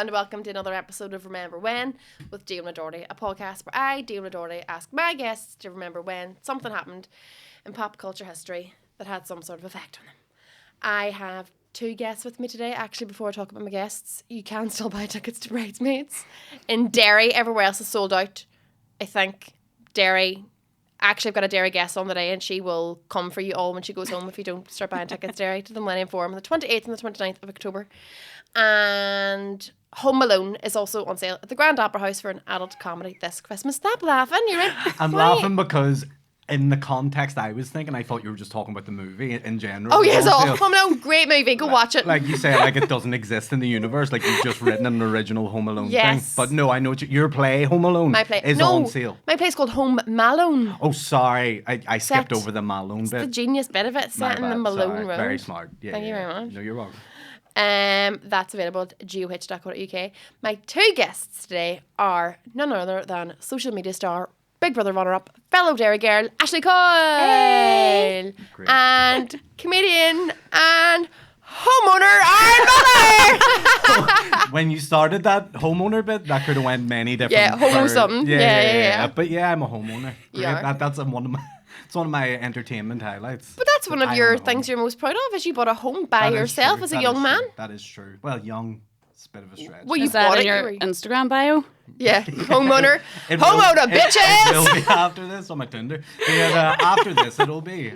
and welcome to another episode of Remember When with Dionadoherty, a podcast where I, Dionadoherty, ask my guests to remember when something happened in pop culture history that had some sort of effect on them. I have two guests with me today. Actually, before I talk about my guests, you can still buy tickets to Bridesmaids in Derry. Everywhere else is sold out. I think Derry... Actually, I've got a Derry guest on today, and she will come for you all when she goes home if you don't start buying tickets, Derry, to the Millennium Forum on the 28th and the 29th of October. And Home Alone is also on sale at the Grand Opera House for an adult comedy this Christmas. Stop laughing. You're in. I'm laughing because in the context I was thinking, I thought you were just talking about the movie in general. Oh, yes. Home Alone, great movie. Go watch it. Like you say, like it doesn't exist in the universe. Like you've just written an original Home Alone thing. But no, I know what your play, Home Alone, my play is on sale. My play's called Home Malone. Oh, sorry. I skipped over the Malone bit. It's the genius bit of it, set in the Malone Road. Very smart. Yeah, Thank you very much. No, you're wrong. That's available at geohitch.co.uk. My two guests today are none other than social media star, Big Brother runner-up, fellow Derry girl, Ashleigh Coyle, hey. And comedian and homeowner Aaron Butler. When you started that homeowner bit, that could have went many different. Yeah, homo something. Yeah. But yeah, I'm a homeowner. Yeah. That's one of my. It's one of my entertainment highlights. But that's one of your things you're most proud of, is you bought a home by yourself as a young man. That is true. Well, young, it's a bit of a stretch. Well, you is that bought in your Instagram bio? Yeah, homeowner. Homeowner, bitches! It will be after this on my Tinder. Yeah, after this it'll be.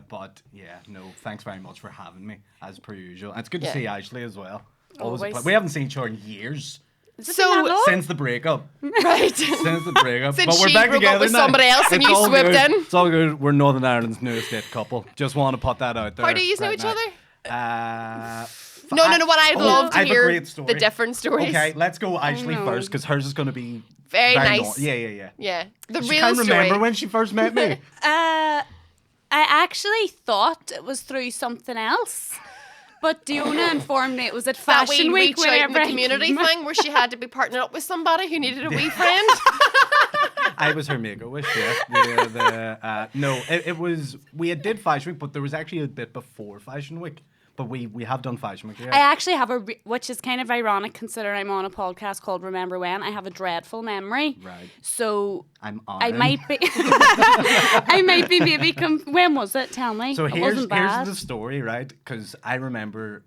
But yeah, no, thanks very much for having me, as per usual. And it's good to see Ashleigh as well. Always. We haven't seen each other in years. So since the breakup, right? Since the breakup, Since but we're she back broke together up with now. somebody else and It's you all swooped good. in. It's all good. We're Northern Ireland's newest hit couple. Just want to put that out there. How do you know right each now. other? No. What I'd love to hear the different stories. Okay, let's go Ashleigh first because hers is going to be very nice. Yeah. The she real can't story. remember when she first met me. I actually thought it was through something else. But Diona informed me it was at Fashion Week. Reach out in the community thing where she had to be partnered up with somebody who needed a wee friend. I was her make-a-wish, yeah. No, it was... We did Fashion Week, but there was actually a bit before Fashion Week. But we have done Fashion Week, yeah. I actually have which is kind of ironic considering I'm on a podcast called Remember When. I have a dreadful memory. Right. So... I might be... I might be maybe... when was it? Tell me. So here's bad. the story, right? Because I remember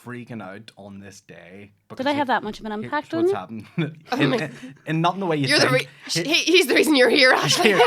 freaking out on this day. Did I have that much of an impact on what's you? happened. And not in the way you think. He's the reason you're here, Ashleigh.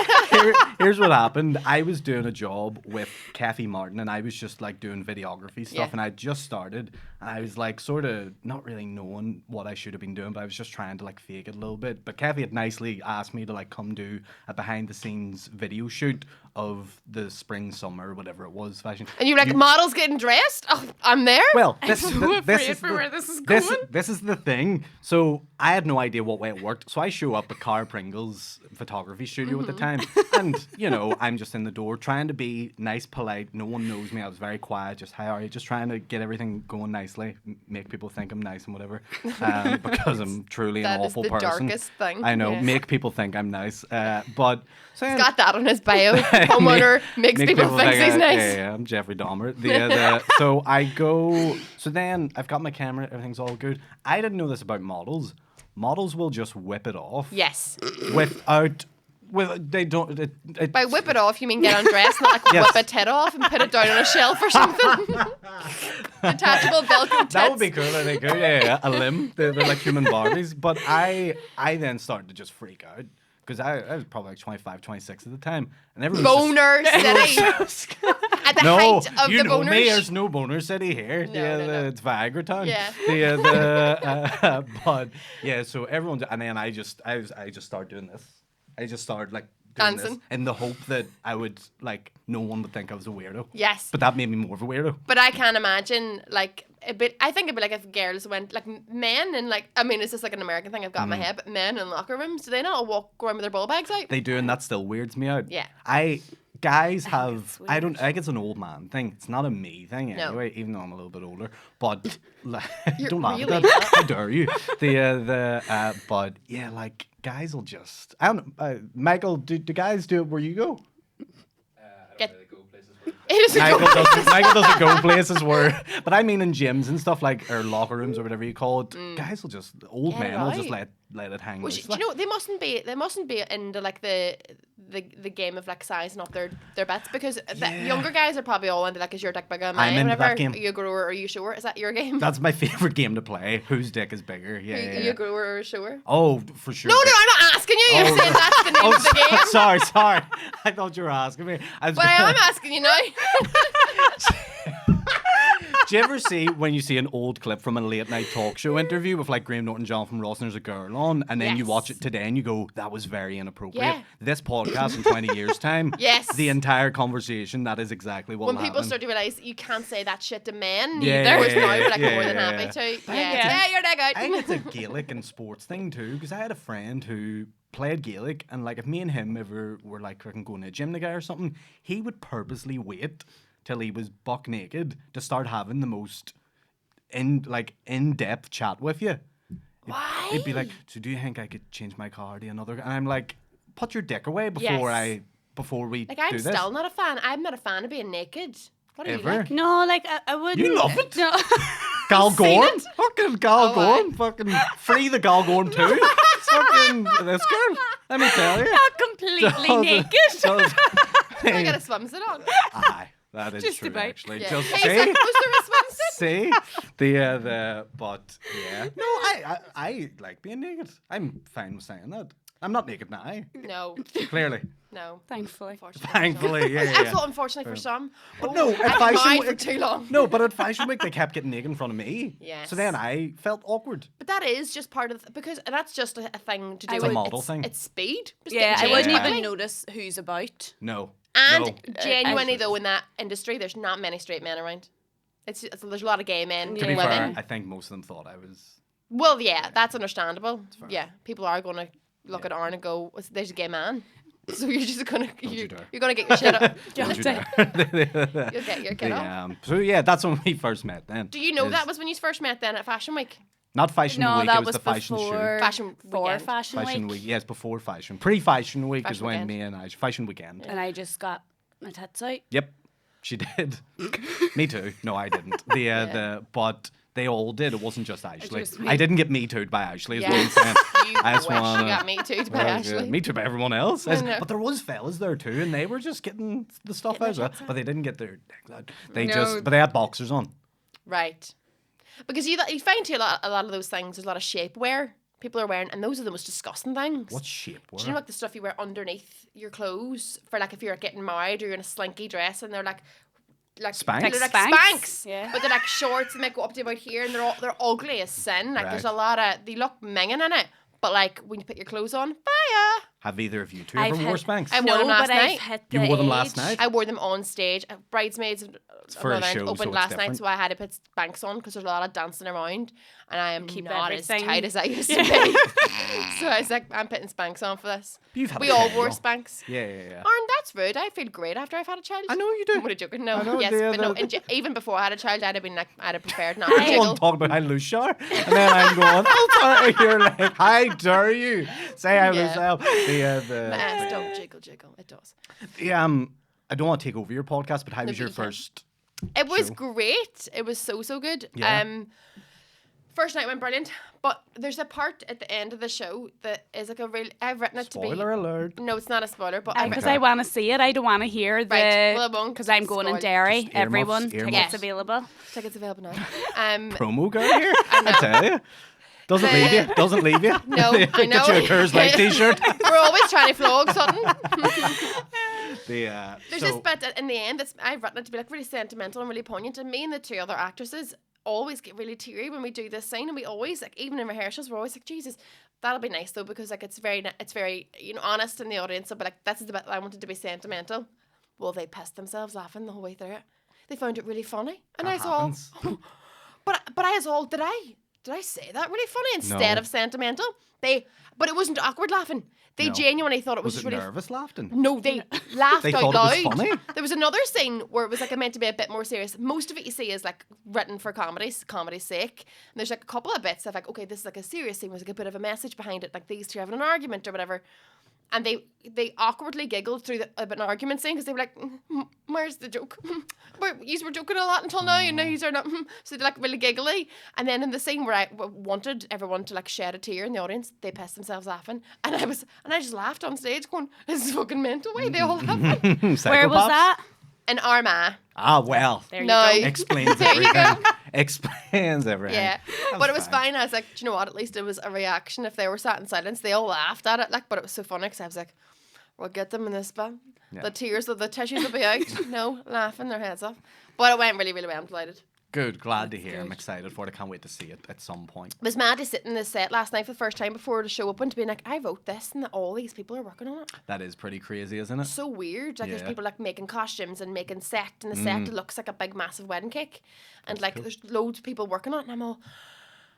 Here's what happened. I was doing a job with Kathy Martin and I was just like doing videography stuff and I just started and I was like sort of not really knowing what I should have been doing, but I was just trying to like fake it a little bit. But Kathy had nicely asked me to like come do a behind the scenes video shoot of the spring, summer, whatever it was, fashion. And you were like, models getting dressed? Oh, I'm there? Well, this is where this is going. This is the thing. So I had no idea what way it worked. So I show up at Cara Pringle's photography studio at the time. And, you know, I'm just in the door trying to be nice, polite. No one knows me. I was very quiet. Just, hi, are you? Just trying to get everything going nicely. Make people think I'm nice and whatever. Because I'm truly an awful person. That is the darkest thing. I know. Yeah. Make people think I'm nice. But... He's got that on his bio. Homeowner makes people think he's nice. Yeah, I'm Jeffrey Dahmer. So I go... So then I've got my camera. Everything's all good. I didn't know this about models. Models will just whip it off. Yes. They don't... By whip it off, you mean get undressed, not like whip a tit off and put it down on a shelf or something? Detachable Velcro tits. That would be cool, I think. Yeah. A limb. They're like human Barbies. But I then started to just freak out. Because I was probably like 25, 26 at the time. And everyone Boner City. At the height of the boners. Me, there's no boner city here. No. It's Viagra town. Yeah. But yeah, so everyone, and then I just started doing this. I just started like doing dancing this in the hope that I would like no one would think I was a weirdo. Yes. But that made me more of a weirdo. But I can't imagine like a bit. I think it'd be like if girls went like men and like I mean, is this like an American thing I've got in my head? But men in locker rooms, do they not all walk around with their ball bags out? They do, and that still weirds me out. Yeah. Guys have, I think it's an old man thing. It's not a me thing anyway, even though I'm a little bit older. But don't laugh really at that. How dare you? But yeah, like guys will just. I don't know. Michael, do guys do it where you go? I don't really go places. It doesn't go places. Michael doesn't go places where, but I mean in gyms and stuff like, or locker rooms or whatever you call it. Guys will just, old Get men it will just out. let it hang Well, loose. do you know they mustn't be into like the game of like sizing up their bits, because the younger guys are probably all into like, is your dick bigger than mine? I'm into whatever. that game. Are you a grower or are you shower? Is that your game? That's my favorite game to play. Whose dick is bigger? Yeah, Are yeah, you yeah. a grower or a shower? Oh, for sure. No, I'm not asking you. You're saying that's the name of the game. Sorry. I thought you were asking me. But I am asking you now. Do you ever see when you see an old clip from a late night talk show interview with like Graham Norton, Jonathan Ross, and there's a girl on, and then you Yes. watch it today and you go, that was very inappropriate. Yeah. This podcast in 20 years' time, Yes. the entire conversation, that is exactly what When will people happen. start to realise you can't say that shit to men Yeah, either, yeah, whereas now yeah, we're like yeah, more than yeah, happy yeah. to. Yeah. Yeah, your dick out. I think it's a Gaelic and sports thing too, because I had a friend who played Gaelic, and like if me and him ever were like fucking going to a gym together or something, he would purposely wait till he was buck naked to start having the most in-depth chat with you. Why? He'd be like, so do you think I could change my car to another guy? And I'm like, put your dick away before Yes. before we Like, do I'm this. still not a fan. I'm not a fan of being naked. What are Ever? you like? No, like I wouldn't. You love it? No. Gal seen Gorn? it? Fucking Gal Oh, Gorn. Fucking free the Gal Gorn too. Fucking this girl. Let me tell you. Not completely Does- naked. does- I got a swimsuit on. Aye, that is Just true about. actually. Yeah. Just Hey, see. is that close to a swimsuit? See but yeah. No, I like being naked. I'm fine with saying that. I'm not naked now. No, Clearly. no. Thankfully. Unfortunately. Thankfully, yeah. I thought, unfortunately, for some. But no, at I've been Fashion married for Week- too long. No, but at Fashion Week they kept getting naked in front of me. Yes. So then I felt awkward. But that is just part of because that's just a thing to do. It's with a model it's, thing. It's speed. Just Yeah, getting I wouldn't changed even quickly. notice who's about. No. And no. genuinely, though, in that industry, there's not many straight men around. There's a lot of gay men, To be women. fair, I think most of them thought I was. Well, yeah, that's understandable. Yeah, people are going to look at Aaron and go, "There's a gay man." So you're just gonna you dare. you're gonna get your shit up. Don't you Don't dare. You'll get your kid up. So yeah, that's when we first met then. Do you know Is- that was when you first met then at Fashion Week? Not Fashion No, Week, that it was the fashion shoot. before Fashion for weekend. fashion week. Yes, before fashion. Pre-fashion week is Fashion when weekend. me and I fashion weekend. And I just got my tits out. Yep, she did. Me too. No, I didn't. But they all did. It wasn't just Ashleigh. just me. I didn't get me too'd by Ashleigh. Is what I'm Yes, saying. you I just wish wanna- you got me too by Ashley. Me too by everyone else. I know. But there was fellas there too, and they were just getting the stuff Getting out. their Of tits it. out. But they didn't get their dicks out. They No. but they had boxers on. Right. Because you find too a lot of those things, there's a lot of shapewear people are wearing, and those are the most disgusting things. What shape were? Do you know like the stuff you wear underneath your clothes for like if you're getting married or you're in a slinky dress and they're like Spanx? they're like Spanx? Spanx. Yeah. But they're like shorts and they go up to about here and they're ugly as sin. Like there's a Right. lot of they look minging in it. But like when you put your clothes on, fire. Have either of you two I've ever wore had- Spanx? I wore them No, last but I've night. hit You the wore them last age. night? I wore them on stage. Bridesmaids for a event show, so opened it's last night, different. so I had to put Spanx on because there's a lot of dancing around, and I am Keep not as everything. tight as I used to be. So I was like, I'm putting Spanx on for this. You've had We a all child, wore though. Spanx. Yeah. Aaron, that's rude. I feel great after I've had a child. I know you do. I'm only joking. No, I know, yes, yeah, but no. the- Even before I had a child, I'd have been like, I'd have preferred not I to don't jiggle. want to talk about how loose shower. And then I'm going, you're like, how dare you say how Yeah. loose out. My ass don't jiggle. It does. I don't want to take over your podcast, but how was but your you can. first? It was Show. great. It was so good. Yeah. First night went brilliant, but there's a part at the end of the show that is like a real. I've written it Spoiler to alert. No, it's not a spoiler, but Because Okay. I want to see it. I don't want to hear the. Right, well, I won't Because I'm going in spoil. Derry. Just earmuffs, Everyone, earmuffs. tickets available. tickets available now. Promo girl here. I tell you. Doesn't leave you. Doesn't leave you. No, I know. Get you a Curse Light t-shirt. We're always trying to flog something. There's There's this bit in the end that's I've written it to be like really sentimental and really poignant. And me and the two other actresses always get really teary when we do this scene, and we always like even in rehearsals we're always like, Jesus, that'll be nice though, because like it's very honest in the audience. So, but like this is the bit that I wanted to be sentimental. Well, they pissed themselves laughing the whole way through it. They found it really funny, and I was happens. all, but I was all, did I say that really funny instead No. of sentimental? But it wasn't awkward laughing. They No. genuinely thought it was, Was just it really nervous laughing? No, they laughed They out thought loud. it was funny? There was another scene where it was like meant to be a bit more serious. Most of it you see is like written for comedy's sake. And there's like a couple of bits of like, okay, this is like a serious scene. There's like a bit of a message behind it, like these two having an argument or whatever. And they awkwardly giggled through an argument scene because they were like, where's the joke? You were joking a lot until now, and now you're not. So they're like really giggly. And then in the scene where I wanted everyone to like shed a tear in the audience, they pissed themselves laughing, and I just laughed on stage, going, "This is fucking mental." Way they all laughing. Where was that? In Armagh. Ah, well. There you No. go. Explains There you everything. Explains everything. Yeah, but it was fine. I was like, do you know what? At least it was a reaction. If they were sat in silence, they all laughed at it. Like, but it was so funny because I was like, we'll get them in this bit. Yeah. The tears, the tissues will be out. No, laughing their heads off. But it went really, really well. I'm delighted. Good. Glad to hear. I'm excited for it. I can't wait to see it at some point. I was mad to sit in this set last night for the first time before the show opened to be like, I wrote this and all these people are working on it. That is pretty crazy, isn't it? So weird. Like there's Yeah. people like making costumes and making set, and the set looks like a big massive wedding cake, and That's like cool. there's loads of people working on it, and I'm all,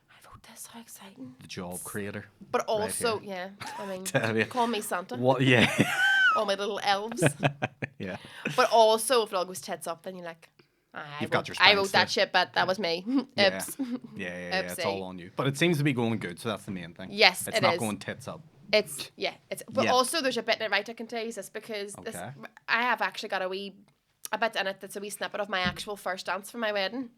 I wrote this. How exciting! The job creator. But Right also, here. yeah, I mean, Tell you. call me Santa. What? Yeah. All my little elves. Yeah. But also, if it all goes tits up, then you're like, You've got your I Spanx wrote that there. shit, but that was me. Yeah. Oops. Yeah. It's Oopsie. all on you. But it seems to be going good, so that's the main thing. Yes, it's it not is. going tits up. But Yeah. also there's a bit in it, right, I can tell you this, because this, Okay. I have actually got a bit in it that's a wee snippet of my actual first dance for my wedding.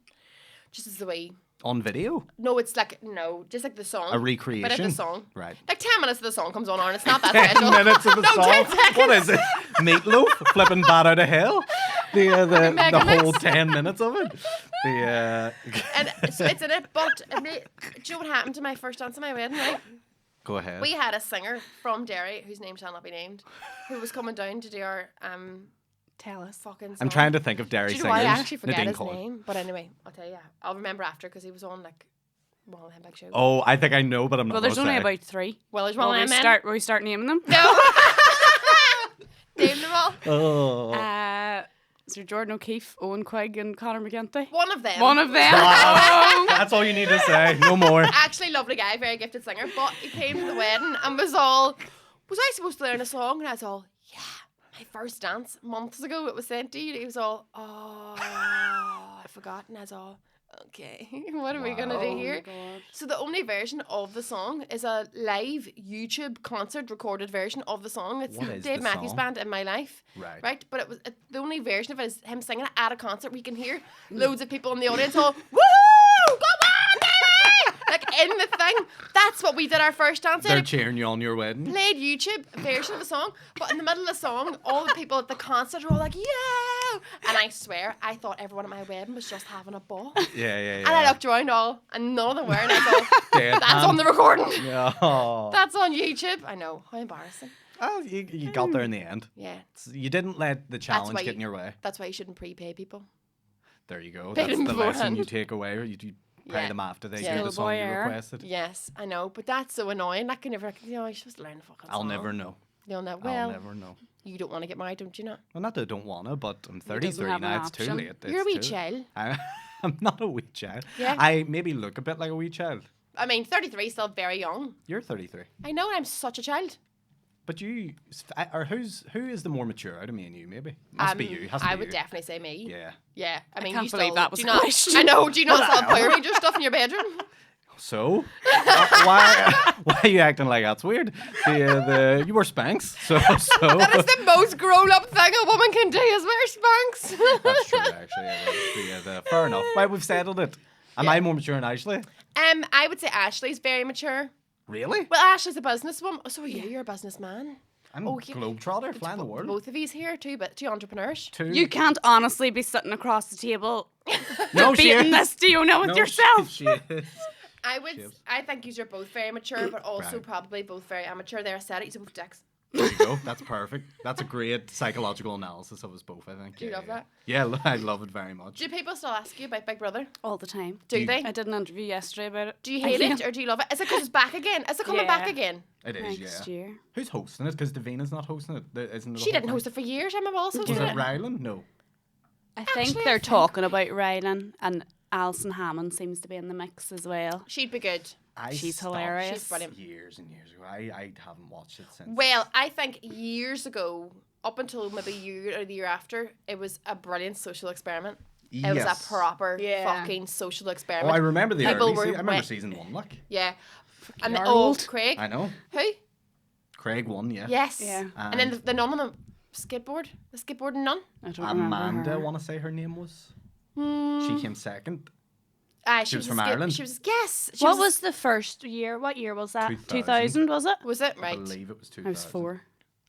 Just as a wee, On video? no, it's like, no, just like the song. A recreation? Bit of the song. Right. Like 10 minutes of the song comes on, it's not that 10 special. minutes of the No, song. 10 seconds. What is it? Meatloaf flipping bat out of hell? The Mega whole mix. 10 minutes of it. And so it's in it, but do you know what happened to my first dance at my wedding, right? Go ahead. We had a singer from Derry, whose name shall not be named, who was coming down to do our Tell us. fucking song. I'm trying to think of Derry Do you know singers. why I actually forget Nadine his Coyle. name? But anyway, I'll tell you. I'll remember after because he was on like one of them big shows. Oh, I think I know, but I'm not Well, there's gonna only say. about 3. Well, there's one Will of we them. start naming them? No. Name them all. Oh. Sir Jordan O'Keefe, Owen Quigg, and Conor McGinty. One of them. One of them. Wow. That's all you need to say. No more. Actually, lovely guy, very gifted singer. But he came to the wedding and was I supposed to learn a song? And I was all, yeah. My first dance months ago, it was sent to you. He was all, oh, I forgot. And I was all, okay, what are we going to do here? So the only version of the song is a live YouTube concert recorded version of the song. It's What is Dave the Matthews song? Band in My Life. Right. But the only version of it is him singing it at a concert. We can hear loads of people in the audience all, woo! Come on, Derry! Like in the thing. That's what we did our first dance They're in. cheering you on your wedding. Played YouTube version of the song, but in the middle of the song, all the people at the concert were all like, yeah! And I swear, I thought everyone at my wedding was just having a ball. Yeah. And I looked around all, and none of them were, and I thought, Dead that's hand. on the recording. Oh. That's on YouTube. I know, how embarrassing. Oh, you got there in the end. Yeah, You didn't let the challenge why get in your way. that's why you shouldn't prepay people. There you go. Pay That's them the lesson beforehand. you take away. You pay Yeah. them after they Yeah. do the song you Schoolboy error. requested. Yes, I know, but that's so annoying. I can never, you're supposed to learn the fucking I'll song. never know. You'll know. I'll Well, never know. you don't want to get married, don't you know? Well, not that I don't want to, but I'm doesn't 33 have an now. It's too option. late. You're a wee It's too- child. I'm not a wee child. Yeah. I maybe look a bit like a wee child. I mean, 33 is still very young. You're 33. I know I'm such a child. But who is the more mature out of me and you? Maybe must be you. Has to I be would you. definitely say me. Yeah. Yeah. I mean, can't you believe still, that was do a you not, question. I know. Do you not Well, still have Power Ranger stuff in your bedroom? So why are you acting like that's weird? You wear Spanx, so That is the most grown-up thing a woman can do is wear Spanx. that's true actually. Fair enough. Well, we've settled it. Am I more mature than Ashleigh? I would say Ashleigh's very mature. Really? Well, Ashleigh's a businesswoman. So are you. You're a businessman. I'm Oh, a yeah. globetrotter, flying the world. Both of you's here, two entrepreneurs. Two. You can't honestly be sitting across the table no, she beating is. this, do you know, with No, yourself. She is. I think you're both very mature, but also Right. probably both very amateur. They're aesthetic. You're both dicks. There you go. That's perfect. That's a great psychological analysis of us both, I think. Do you love that? Yeah, I love it very much. Do people still ask you about Big Brother? All the time. Do they? I did an interview yesterday about it. Do you hate Yeah. it or do you love it? Is it because it's back again? Is it coming back Yeah. again? It is, Next yeah. year. Who's hosting it? Because Davina's not hosting it. Isn't it? She didn't host it for years. Emma Wallace Was hosted it it. Ryland? No. I think Actually, I they're think- talking about Rylan, and Alison Hammond seems to be in the mix as well. She'd be good. She's stopped hilarious. She's brilliant. Years and years ago. I haven't watched it since. Well, I think years ago, up until maybe a year or the year after, it was a brilliant social experiment. It was Yes. a proper Yeah. fucking social Oh, experiment. I remember the People early were season. I remember wet- season 1, like. Yeah. And You're the old old. Craig. I know. Who? Craig won, yeah. Yes. Yeah. And then the none of them. skateboard? The skateboarding nun? I don't remember Amanda, I her. want to say her name was. Hmm. She came second. She was was from a Ireland? She was yes. She What was the first year? What year was that? 2000. 2000, was it? was it I right? believe it was 2000. I was 4.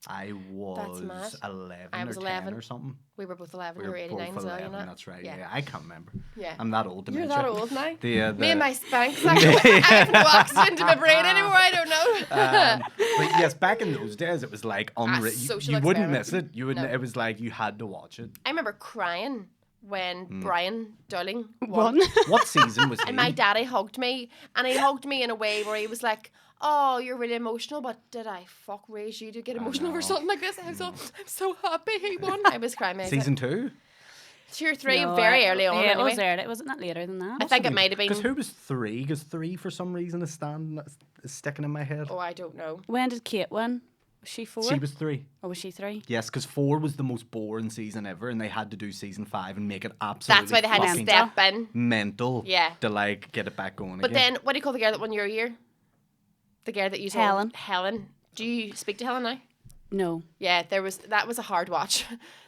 I was mad. 11 I was or 11. 10 or something. We were both 11. We You were were 89 both as well. 11, You know. that's right. Yeah. Yeah, I can't remember. Yeah. I'm that old. You're Dementia. that old now. The, Me and my Spanx. I have no oxygen into my brain anymore. I don't know. But yes, back in those days, it was like unreal. social You wouldn't experiment. miss it. You wouldn't. No. It was like you had to watch it. I remember crying when Hmm. Brian Dowling One. won. What season was he? And my daddy hugged me, and he hugged me in a way where he was like, "Oh, you're really emotional, but did I fuck raise you to get emotional over know. something like this? I'm so happy he won." I was crying. Season 2? 2 or 3, No, very early on. Yeah, anyway. it was early. Wasn't that later than that? I think it might have Because been. who was 3? Because 3 for some reason is sticking in my head. Oh, I don't know. When did Kate win? Was she 4? She was 3. Or was she 3? Yes, because 4 was the most boring season ever, and they had to do season 5 and make it absolutely That's why they had to fucking step in. mental. Yeah. To like get it back going But again. then, what do you call the girl that won your year? The girl that you saw? Helen. Helen. Do you speak to Helen now? No. Yeah, that was a hard watch.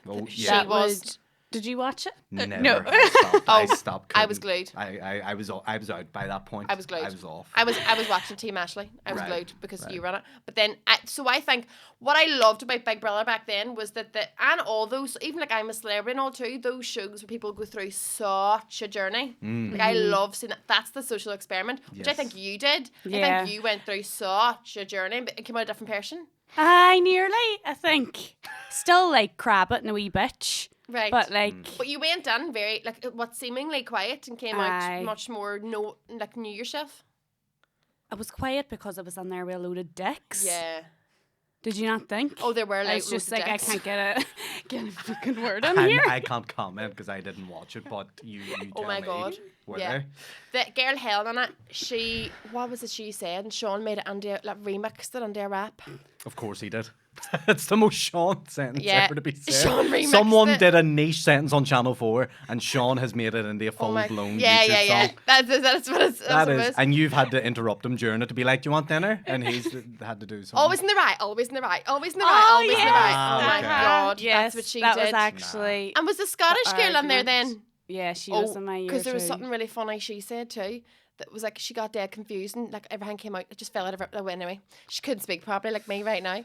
Oh, She yeah. That was. Did you watch it? Never. no. I stopped. I Oh, stopped. I was couldn't. glued. I was out by that point. I was glued. I was off. I was watching Team Ashleigh. I was Right, glued because right. you ran it. But then, I think what I loved about Big Brother back then was that and all those, even like I'm a Celebrity and all too, those shows where people go through such a journey. Like I love seeing that. That's the social experiment, which I Yes. think you did. I Yeah. think you went through such a journey, but it came out a different person. I nearly, I think. Still like crab it and a wee bitch. Right. But like, But you went in very like what seemingly quiet and came Aye. out much more knew yourself. I was quiet because I was on there with a load of dicks. Yeah. Did you not think? Oh, there were like It's just loads like of I dicks. can't get a fucking word in And here. I can't comment because I didn't watch it, but you Oh tell my me. God. Were Yeah. they? The girl Helen on it, what was it she said? And Sean made it into like remixed it into a rap. Of course he did. It's the most Sean sentence Yeah. ever to be said. Sean remixed Someone it. did a niche sentence on Channel 4 and Sean has made it into a Oh my, full-blown yeah, YouTube yeah, yeah. song. That's what it's. That That's what it is, is. and you've had to interrupt him during it to be like, "Do you want dinner?" And he's had to do something. Always in the right, always in the right, always in the right, Oh, always in the yes. right. Oh my Okay. God, Yes, that's what she that did. was actually. And was the Scottish girl on there argument. then? Yeah, she was in my year because there was too. something really funny she said too. That was like she got dead confused and like everything came out. It just fell out of her. Oh, anyway, she couldn't speak properly like me right now.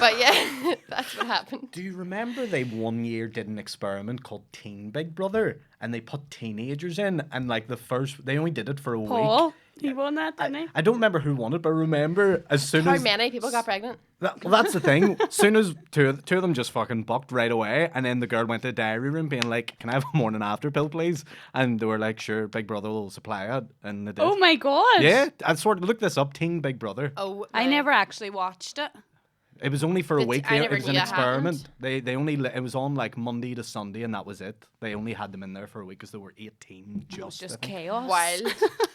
But yeah, that's what happened. Do you remember they one year did an experiment called Teen Big Brother, and they put teenagers in, and like they only did it for a week. Paul, he won that, didn't he? I don't remember who won it, but remember as soon How as many people got pregnant? well, that's the thing. As soon as two of them just fucking bucked right away, and then the girl went to the diary room being like, "Can I have a morning after pill, please?" And they were like, "Sure, Big Brother will supply it," and they did. Oh my god. Yeah, I sort of look this up. Teen Big Brother. Oh, I my- never actually watched it. It was only for a Did- week. I It never was knew an that experiment. They only it was on like Monday to Sunday, and that was it. They only had them in there for a week because they were 18. Just, Just I think. chaos. wild.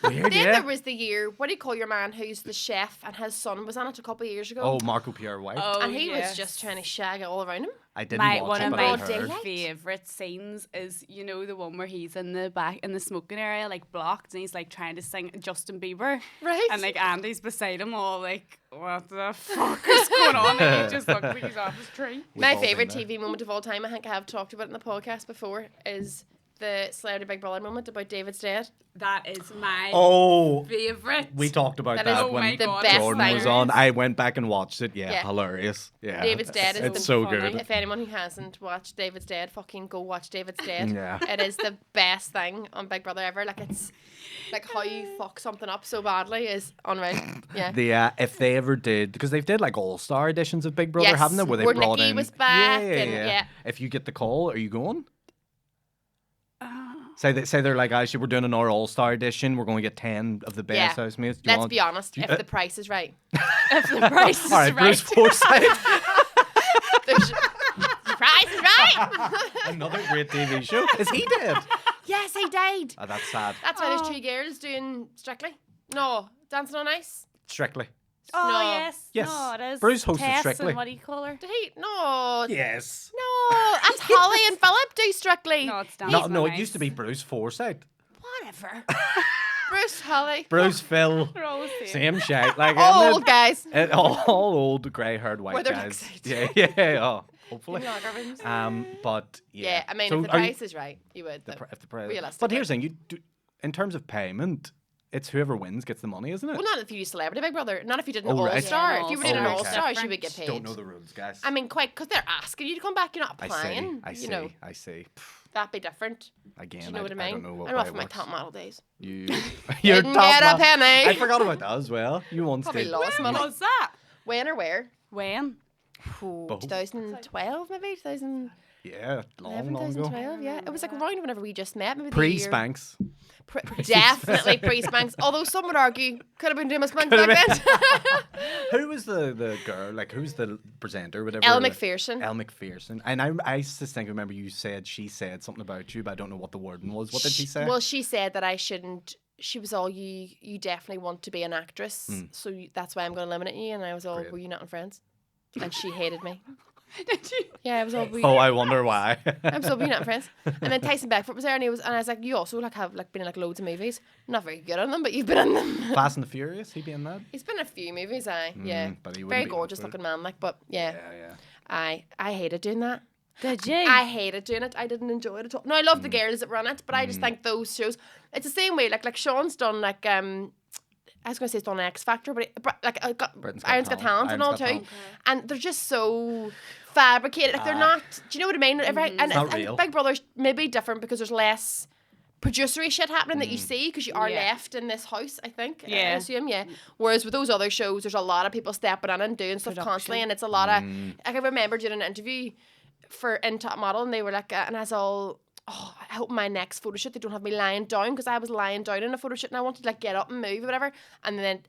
Weird, Then yeah. there was the year. What do you call your man who's the chef and his son was on it a couple of years ago? Oh, Marco Pierre White. and he was just trying to shag it all around him. I didn't My watch one it, of but I my broad heard. daylight. favorite scenes is the one where he's in the back in the smoking area, like blocked, and he's like trying to sing Justin Bieber, Right. and like Andy's beside him, all like, "What the fuck is going on?" And he just looks like he's off his tree. We've My all been favourite there. TV moment of all time, I think I have talked about it in the podcast before, is the Celebrity Big Brother moment about David's dead. That is my Oh, favorite. we talked about That that, is oh my when God, the best Jordan was thing. on. I went back and watched it. Yeah, Yeah. hilarious. Yeah, David's Dead is It's the so funny. good. If anyone who hasn't watched David's Dead, fucking go watch David's Dead. Yeah. It is the best thing on Big Brother ever. Like it's like how you fuck something up so badly is unreal. Yeah. The if they ever did, because they've did like all-star editions of Big Brother, Yes, haven't they? Where they where brought Nikki in was back Yeah, and- yeah. yeah. If you get the call, are you going? Say they're like, actually, we're doing an all-star edition. We're going to get 10 of the best Yeah. housemates. Do you Let's want- be honest. If uh, the price is right, If the price is All right, Bruce right. Forsyth. there's the price is right. Another great TV show. Is he dead? Yes, he died. Oh, that's sad. That's why there's Oh. 2 girls doing Strictly. No, Dancing on Ice. Strictly. Oh No. yes, Yes. no, it is. Bruce hosted Tess Strictly. And what do you call her? Did he? No. Yes. No, that's Holly and Philip do Strictly. No, it's No, Dancing no, on it used to be Ice. Bruce Forsyth. Whatever. Bruce, Holly. Bruce, Phil. They're all the same. Same shit. Like, Old isn't it? guys. All old grey-haired white Where they're guys. like Yeah. Oh hopefully. Locker rooms. But yeah. Yeah, I mean, So if the are you- price is right, you would. though. if the price. Realistically. But here's the thing: you do, in terms of payment, it's whoever wins gets the money, isn't it? Well, not if you do Celebrity Big Brother. Not if you did an Oh, right. All-Star. Yeah, If you were an doing an All-Star. All-Star, Okay. you would get paid. Don't know the rules, guys. I mean, quite, because they're asking you to come back. You're not I applying. see. You know, I see. that'd be different. Again, Do you know what I mean? don't know what I know way from it my works. top model days. You, Didn't get a penny. I forgot about that as well. You once Probably did. lost money. What's that? When or where? When? Both. 2012 maybe? 2011, Yeah, long ago. 2012, yeah. It was like around whenever we just met. Maybe the Pre year- Spanx. Definitely pre-Spanx. Although some would argue, could have been doing my Spanx back then. Who was the girl? Like, who's the presenter? Whatever. Elle like- McPherson. Elle McPherson. And I just think, remember she said something about you, but I don't know what the wording was. What did she say? Well, she said that I shouldn't. She was all, you definitely want to be an actress, so that's why I'm going to eliminate you. And I was all, Great. were you not in Friends? And she hated me. Did you? Yeah, I was all, Oh, I wonder why. I'm so, were you not in Friends? And then Tyson Beckford was there, and he was, and I was like, you also have been in loads of movies. Not very good on them, but you've been in them. Fast and the Furious, he be in that? He's been in a few movies, yeah. But he wouldn't Very be gorgeous much, would looking man, but yeah. Yeah. I hated doing that. Did you? I hated doing it. I didn't enjoy it at all. No, I love the girls that run it, but I just think those shows. It's the same way. Like Sean's done I was going to say he's done X Factor, but Britain's Got Iron's Got Talent and all Iron's Got too, Talent. and they're just so fabricated. Like they're not. Do you know what I mean? And not real. Big Brother's maybe different because there's less producery shit happening that you see because you are Yeah. left in this house. I think. I Yeah. assume. Yeah. Whereas with those other shows, there's a lot of people stepping in and doing stuff constantly, and it's a lot of. I can remember doing an interview for In Top Model, and they were like, and I was all, oh, I hope my next photo shoot they don't have me lying down, because I was lying down in a photo shoot and I wanted to get up and move or whatever, and then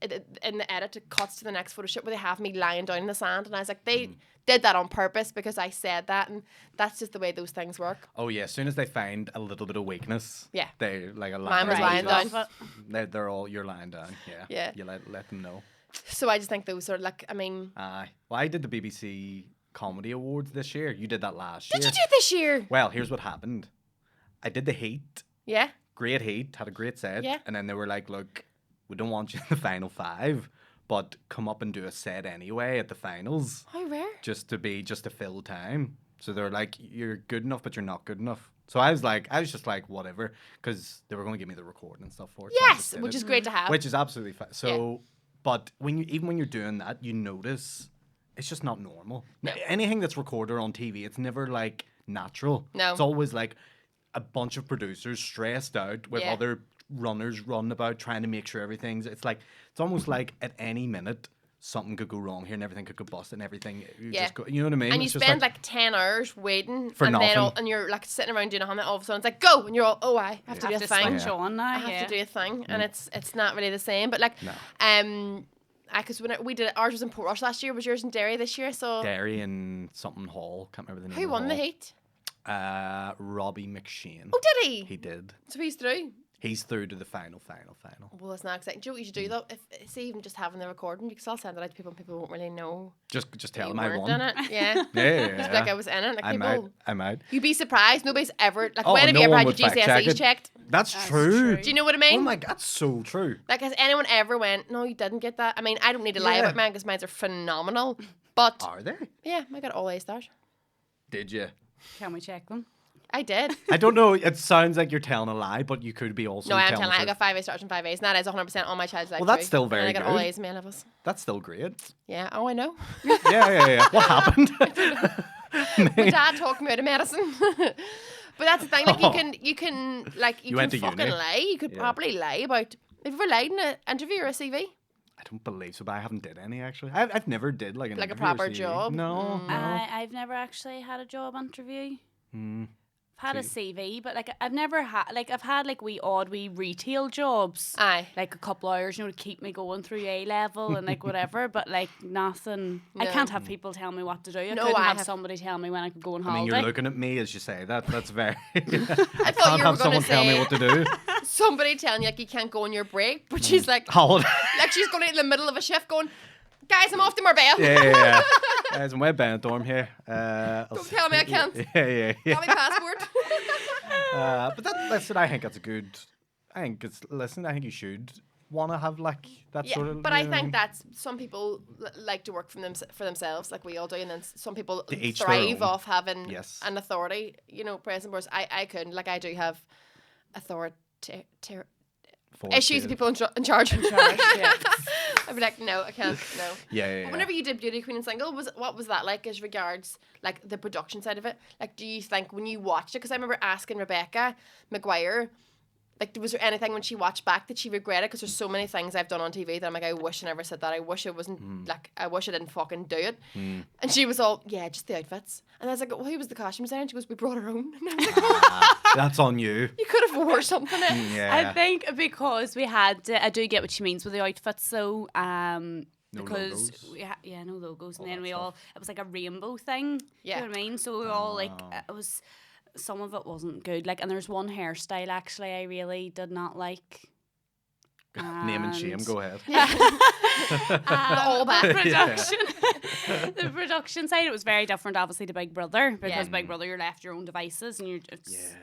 in the edit it cuts to the next photo shoot where they have me lying down in the sand, and I was like, they did that on purpose because I said that, and that's just the way those things work. Oh yeah, as soon as they find a little bit of weakness, Yeah. they like a Mine was line. lying down. They're all, you're lying down. Yeah. Yeah. You let them know. So I just think those are like, I mean, Aye. Well, I did the BBC Comedy Awards this year. You did that last year. did you do it this year? Well, here's what happened. I did the heat. Yeah. Great heat. Had a great set. Yeah. And then they were like, look, we don't want you in the final 5, but come up and do a set anyway at the finals. How rare. Just to fill time. So they're like, you're good enough, but you're not good enough. So I was just like, whatever, because they were going to give me the recording and stuff for it. So I Yes, just did which it. is great to have. Which is absolutely fine. So, but even when you're doing that, you notice it's just not normal. No. Anything that's recorded on TV, it's never like natural. No. It's always like a bunch of producers stressed out with Yeah. other runners running about trying to make sure everything's. It's almost like at any minute something could go wrong here and everything could go bust and everything. You Yeah. just go, you know what I mean? And you It's just spend like 10 hours waiting, For and then nothing. and you're like sitting around doing a helmet. All of a sudden, it's like go, and you're all, oh, I have to do a Have to thing. switch on now. I have to do a thing, and it's not really the same. But like, No. because when we did it, ours was in Portrush last year. Was yours in Derry this year? So Derry and something Hall. Can't remember the name. who of won the hall. heat? Robbie McShane. Oh, did he? He did. So he's through. He's through to the final. Well, it's not exciting. Do you know what you should do though? If see, even just having the recording, you can still send it out to people, and people won't really know Just tell you them I weren't won. in it. Yeah. Yeah. Just be like I was in it. Like I'm people, out. I'm out. you'd be surprised. Nobody's ever like. Oh, When have no you ever one had would your fact check GCSEs it. checked? That's That's true. true. Do you know what I mean? Oh my, that's so true. Like, has anyone ever went, no, you didn't get that? I mean, I don't need to lie Yeah. about mine because mine are phenomenal. But, Are they? yeah, I got all A stars. Did you? Can we check them? I did. I don't know. It sounds like you're telling a lie, but you could be also. No, I am telling telling you, I the got 5 A stars and 5 A's. And that is 100% on my child's life. Well, that's true. still very And I got all good. A's in my levels. That's still great. Yeah, oh, I know. Yeah. What happened? My dad talked me out of medicine. But that's the thing, like, Oh. you can, like, you You can went to fucking uni. lie. You could Yeah. probably lie about, have you ever lied in an interview or a CV? I don't believe so, but I haven't did any actually. I've never did like an Like a interview or proper CV. job? No, no. I've never actually had a job interview. Mm. I've had a CV, but like I've never had I've had like wee retail jobs. Aye. Like a couple hours, to keep me going through A level and like whatever, but like nothing. I No. can't have people tell me what to do. I No, couldn't I have have- somebody tell me when I could go on I mean, holiday. you're looking at me as you say that. That's very. I thought can't you were have gonna someone tell me say- what to do. Somebody telling you, like, you can't go on your break, but she's like, Holiday. like she's going in the middle of a shift going, guys, I'm off to Marbella. Yeah. Guys, I'm way Benidorm here. Don't tell me I can't. Yeah. Got my passport. But listen, I think that's a good. I think you should want to have like that sort of. But I think that's some people like to work for themselves, like we all do, and then some people thrive off having an authority, present. Whereas I couldn't. Like I do have authority. Issues with people in charge. I'd be like, no, I can't. No. Yeah. But whenever you did Beauty Queen and Single, what was that like as regards like the production side of it? Like, do you think when you watched it? Because I remember asking Rebecca McGuire, like, was there anything when she watched back that she regretted? Because there's so many things I've done on TV that I'm like, I wish I never said that. I wish it wasn't like, I wish I didn't fucking do it. And she was all, yeah, just the outfits. And I was like, well, who was the costume designer? And she goes, we brought our own. And I was like, oh. That's on you. You could have wore something in. Yeah. I think because we had, I do get what she means with the outfits. So, because no logos, and then we all, it was like a rainbow thing. Yeah. You know what I mean? So we were all like, it was. Some of it wasn't good. Like, and there's one hairstyle actually I really did not like. Name and shame. Go ahead. All bad production. The production side, it was very different, obviously, to Big Brother, because Big Brother, you're left your own devices and it's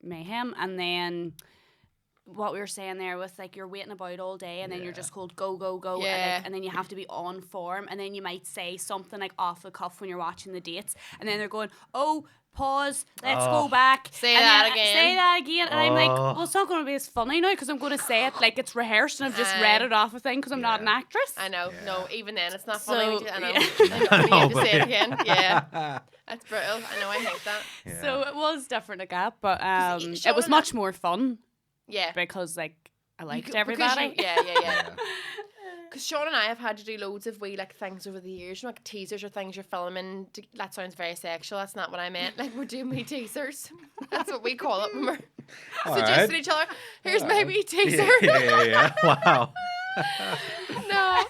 mayhem. And then what we were saying there with like you're waiting about all day and then you're just called go and then you have to be on form, and then you might say something like off the cuff when you're watching the dates, and then they're going, oh, pause, let's go back. Say that again. And I'm like, well, it's not going to be as funny now because I'm going to say it like it's rehearsed and I've just read it off a thing because I'm not an actress. I know. Yeah. No, even then it's not funny. So, I know. You have to say it again. Yeah. That's brutal. I know, I hate that. Yeah. So it was different like that, but Sean it was much more fun. Yeah. Because like I liked everybody. Yeah. Because Sean and I have had to do loads of wee like things over the years, like teasers or things you're filming. That sounds very sexual. That's not what I meant. Like we're doing wee teasers. That's what we call it when we're suggesting each other. Here's my wee teaser. Yeah. Wow. No.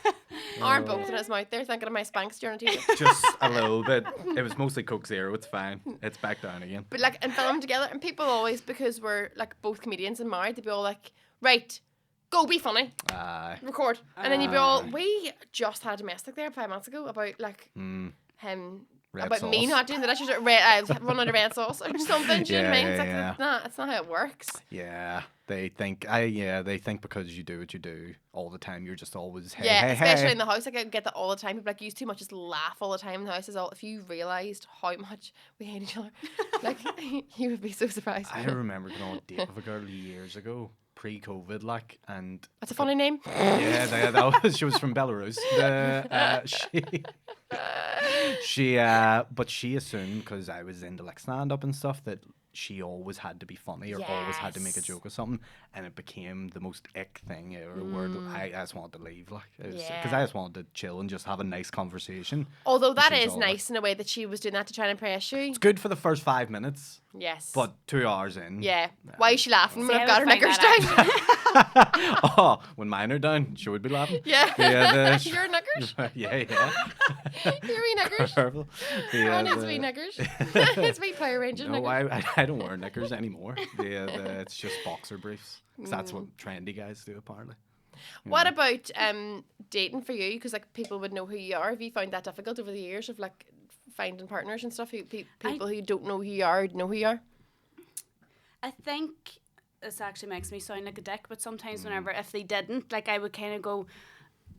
Aaron Butler in his mouth there, thinking of my Spanx during a teaser. Just a little bit. It was mostly Coke Zero. It's fine. It's back down again. But like, and film together, and people always, because we're like both comedians and married, they'd be all like, right, go be funny. Record. And then you'd be all, we just had a domestic there 5 months ago about like him, Red about sauce. me not doing the dishes, or run out of red sauce or something. Do you know what I mean? It's like, Yeah. it's not how it works. Yeah, they think because you do what you do all the time, you're just always hey. Especially in the house. Like I get that all the time. People like use too much, just laugh all the time in the house. Is all. If you realised how much we hate each other, like you would be so surprised. I remember going on a date with a girl years ago, pre-COVID, like, and That's a funny name. yeah, that was, she was from Belarus. But she assumed because I was into like stand up and stuff that she always had to be funny or always had to make a joke or something, and it became the most ick thing ever. Where I just wanted to leave, like, because I just wanted to chill and just have a nice conversation. Although that She's is all nice in a way that she was doing that to try and impress you. It's good for the first 5 minutes, Yes. but 2 hours in. Yeah. Why is she laughing when See, I've I got her would knickers find down? Oh, when mine are down, she would be laughing. Yeah. Your knickers? Yeah. Your wee knickers? Purple. On his wee knickers. His wee Power Ranger No, knickers. I don't wear knickers anymore. It's just boxer briefs. 'Cause that's what trendy guys do, apparently. What about dating for you? Because like people would know who you are. Have you found that difficult over the years of like finding partners and stuff? People who don't know who you are know who you are. I think this actually makes me sound like a dick, but sometimes whenever, if they didn't, like I would kind of go,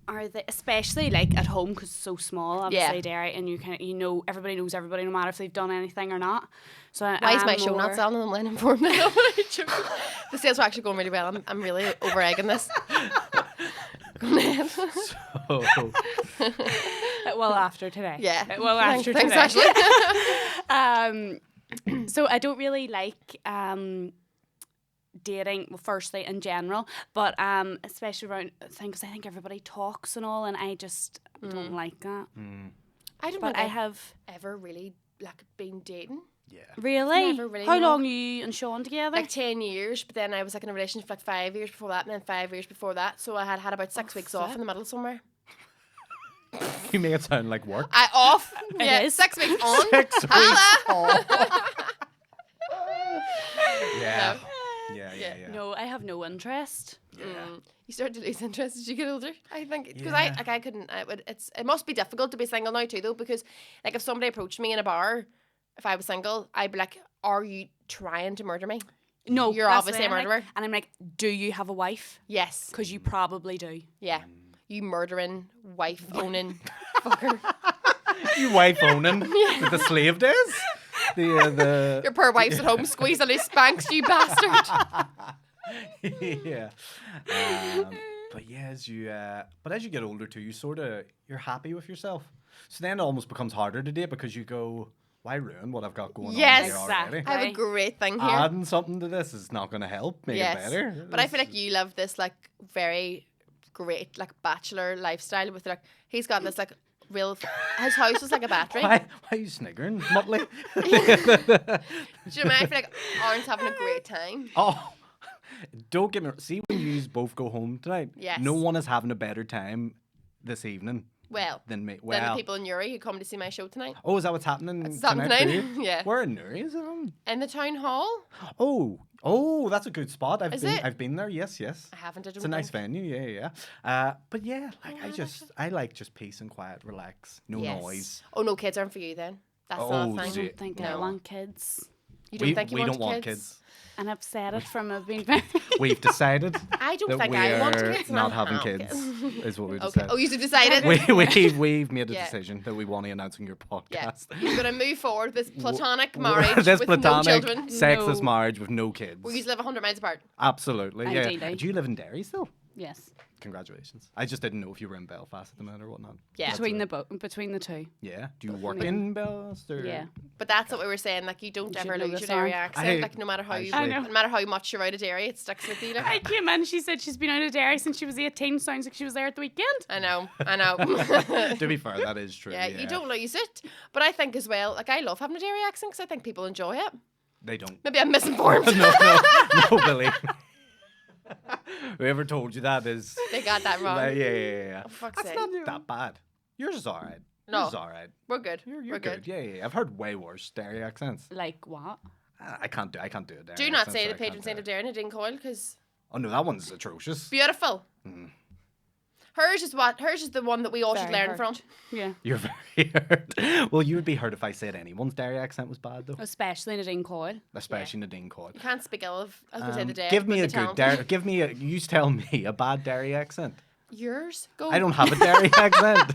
are they, especially like at home because it's so small, obviously, Derry, and you kind of, everybody knows everybody no matter if they've done anything or not. So why is my show not selling? I'm letting informed. The sales are actually going really well. I'm really over egging this. Go ahead. So, well, after today. Yeah. Well, after Thanks, today. Ashley. So I don't really like dating, well, firstly in general, but especially around things. I think everybody talks and all, and I just don't like that. I don't But think I have ever really like been dating. yeah. really. Never really, How no. long are you and Sean together? Like 10 years, but then I was like in a relationship for like 5 years before that, and then 5 years before that. So I had about 6 weeks off in the middle somewhere. You make it sound like work. Off. It Yeah, is. 6 weeks on. 6 weeks off. Yeah. Yeah. Yeah. No, I have no interest. You start to lose interest as you get older. I think because Yeah. I couldn't. It must be difficult to be single now too, though, because like if somebody approached me in a bar, if I was single, I'd be like, "Are you trying to murder me?" No, You're that's obviously what a I'm murderer. Like, and I'm like, do you have a wife? Yes. Because you probably do. Yeah. You murdering, wife owning fucker. You wife owning the slave days. The Your poor wife's at home squeezing his spanks, you bastard. yeah. But yeah, as you get older too, you're happy with yourself. So then it almost becomes harder to date because you go, why ruin what I've got going on Yes, here exactly. already? I have a great thing here. Adding something to this is not going to help make it better. But I feel like you live this like very great like bachelor lifestyle with like he's got this like real his house is like a battery. Why are you sniggering, Muttley? Do you know what I feel like Aaron's having a great time. Oh, don't get me. See, when you both go home tonight, Yes. no one is having a better time this evening Well, than me. then Well, the people in Uri who come to see my show tonight. oh, is that what's happening? It's happening tonight? tonight. Yeah. Where in Newry is it on? In the town hall. Oh, that's a good spot. Is it? I've been there. Yes. I haven't. I don't It's a nice think. venue. Yeah. But yeah, like I like just peace and quiet, relax, no Yes. noise. Oh no, kids aren't for you then. That's Oh, the I thing. zero. don't think No. I want kids. You don't think you we want don't want kids. And I've said it from I've been very... We've decided I don't that think we I want are kids. and not I having have kids. Is what we Okay. decided. Oh, you've decided. We've made a Yeah. decision that we want to announce on your Yeah. podcast. You're gonna move forward with this platonic marriage This with platonic, no children. sexless No. marriage with no kids. Where you live 100 miles apart. Absolutely, yeah. Ideally. Do you live in Derry still? Yes. Congratulations. I just didn't know if you were in Belfast at the minute or whatnot. Yeah. Between the two. Yeah. Do you work Yeah. in Belfast or? Yeah. But that's what we were saying. Like you don't You should ever know lose the your Derry song. accent. Like no matter how you, I know. no matter how much you're out of Derry, it sticks with you. I Like. came in, she said she's been out of Derry since she was 18. Sounds like she was there at the weekend. I know. To be fair, that is true. Yeah, you don't lose it. But I think as well, like I love having a Derry accent because I think people enjoy it. They don't. Maybe I'm misinformed. no, believe me. Whoever told you that is. They got that wrong. Yeah. Oh, fuck's That's sake. not that bad. Yours is alright. No. Yours is alright. We're good. You're We're good. Yeah. I've heard way worse Derry accents. Like what? I can't do a Derry Do not accent, say so the I patron can't saint do of it. Derry, Nadine Coyle, because Oh no, that one's atrocious. beautiful. Hers is the one that we all should Very learn hurt. from. Yeah. You're very hurt. Well, you would be hurt if I said anyone's Derry accent was bad though. Especially Nadine Coyle. Especially Nadine Coyle. You can't speak ill of, I was going to say the dead. Give me but a the good talented. Derry. You tell me a bad Derry accent. Yours? Go. I don't have a Derry accent.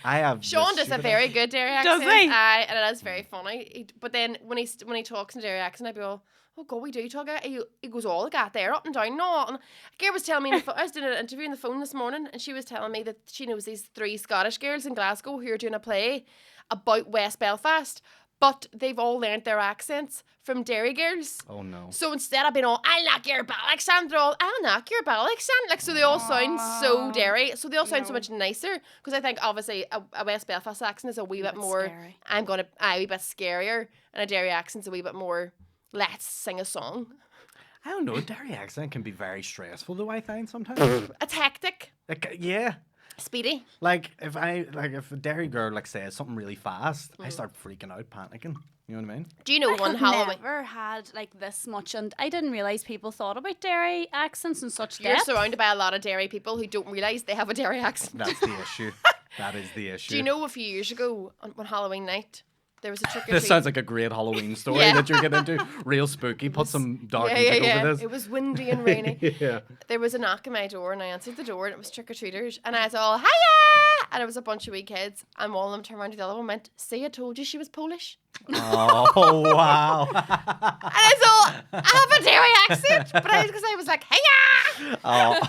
I have. Sean this does a stupid very accent. good Derry Does accent. he? And it is very funny. But then when he talks in a Derry accent, I'd be all, oh God, we do talk. He goes all the gat there, up and down, no. And a girl was telling me, I was doing an interview on the phone this morning, and she was telling me that she knows these 3 Scottish girls in Glasgow who are doing a play about West Belfast, but they've all learnt their accents from Derry girls. Oh no. So instead I've been all, I'll knock your ball accent, they're all, I'll knock your ball accent. Like, so they all sound so Derry. So they all sound so much nicer. Because I think, obviously, a West Belfast accent is a wee bit more, scary. a wee bit scarier. And a Derry accent's a wee bit more, let's sing a song. I don't know. A Derry accent can be very stressful, though. I find sometimes. It's hectic, Like, yeah. speedy. Like if a Derry girl like says something really fast, I start freaking out, panicking. You know what I mean? Do you know one I've Halloween? never had like this much, and I didn't realize people thought about Derry accents in such You're depth. surrounded by a lot of Derry people who don't realise they have a Derry accent. That's the issue. That is the issue. Do you know a few years ago on Halloween night, there was a trick or treat? This sounds like a great Halloween story Yeah. that you're getting into. Real spooky. Put some dark music over this. It was windy and rainy. Yeah. There was a knock on my door and I answered the door and it was trick-or-treaters and I was all, hiya! And it was a bunch of wee kids and one of them turned around to the other one and went, see, I told you she was Polish. Oh wow. And I was all, I have a Derry accent, but because I was like, hiya! Oh.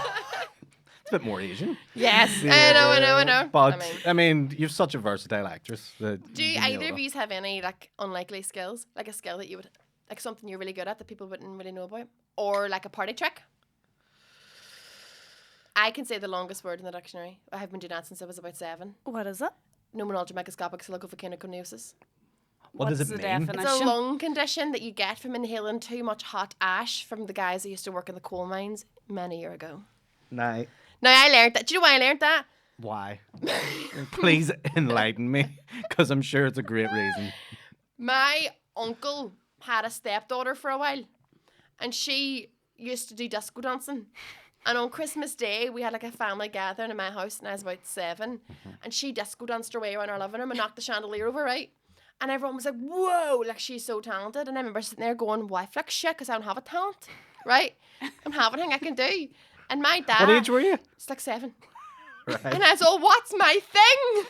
It's a bit more Asian. Yes, I know. But I mean, you're such a versatile actress. That Do you nail either of it. you have any like unlikely skills? Like a skill that you would, like something you're really good at that people wouldn't really know about? Or like a party trick? I can say the longest word in the dictionary. I have been doing that since I was about 7. What is it? Pneumonologic microscopic silicovolcanoconiosis. What does What's it the mean? definition? It's a lung condition that you get from inhaling too much hot ash from the guys who used to work in the coal mines many years ago. Nah. Now I learned that. Do you know why I learned that? Why? Please enlighten me, because I'm sure it's a great reason. My uncle had a stepdaughter for a while, and she used to do disco dancing. And on Christmas Day, we had like a family gathering in my house, and I was about 7, and she disco danced her way around our living room and knocked the chandelier over, right? And everyone was like, whoa, like she's so talented. And I remember sitting there going, well, I flick shit because I don't have a talent, right? I don't have anything I can do. And my dad... What age were you? It's like 7. Right. And I was all, what's my thing?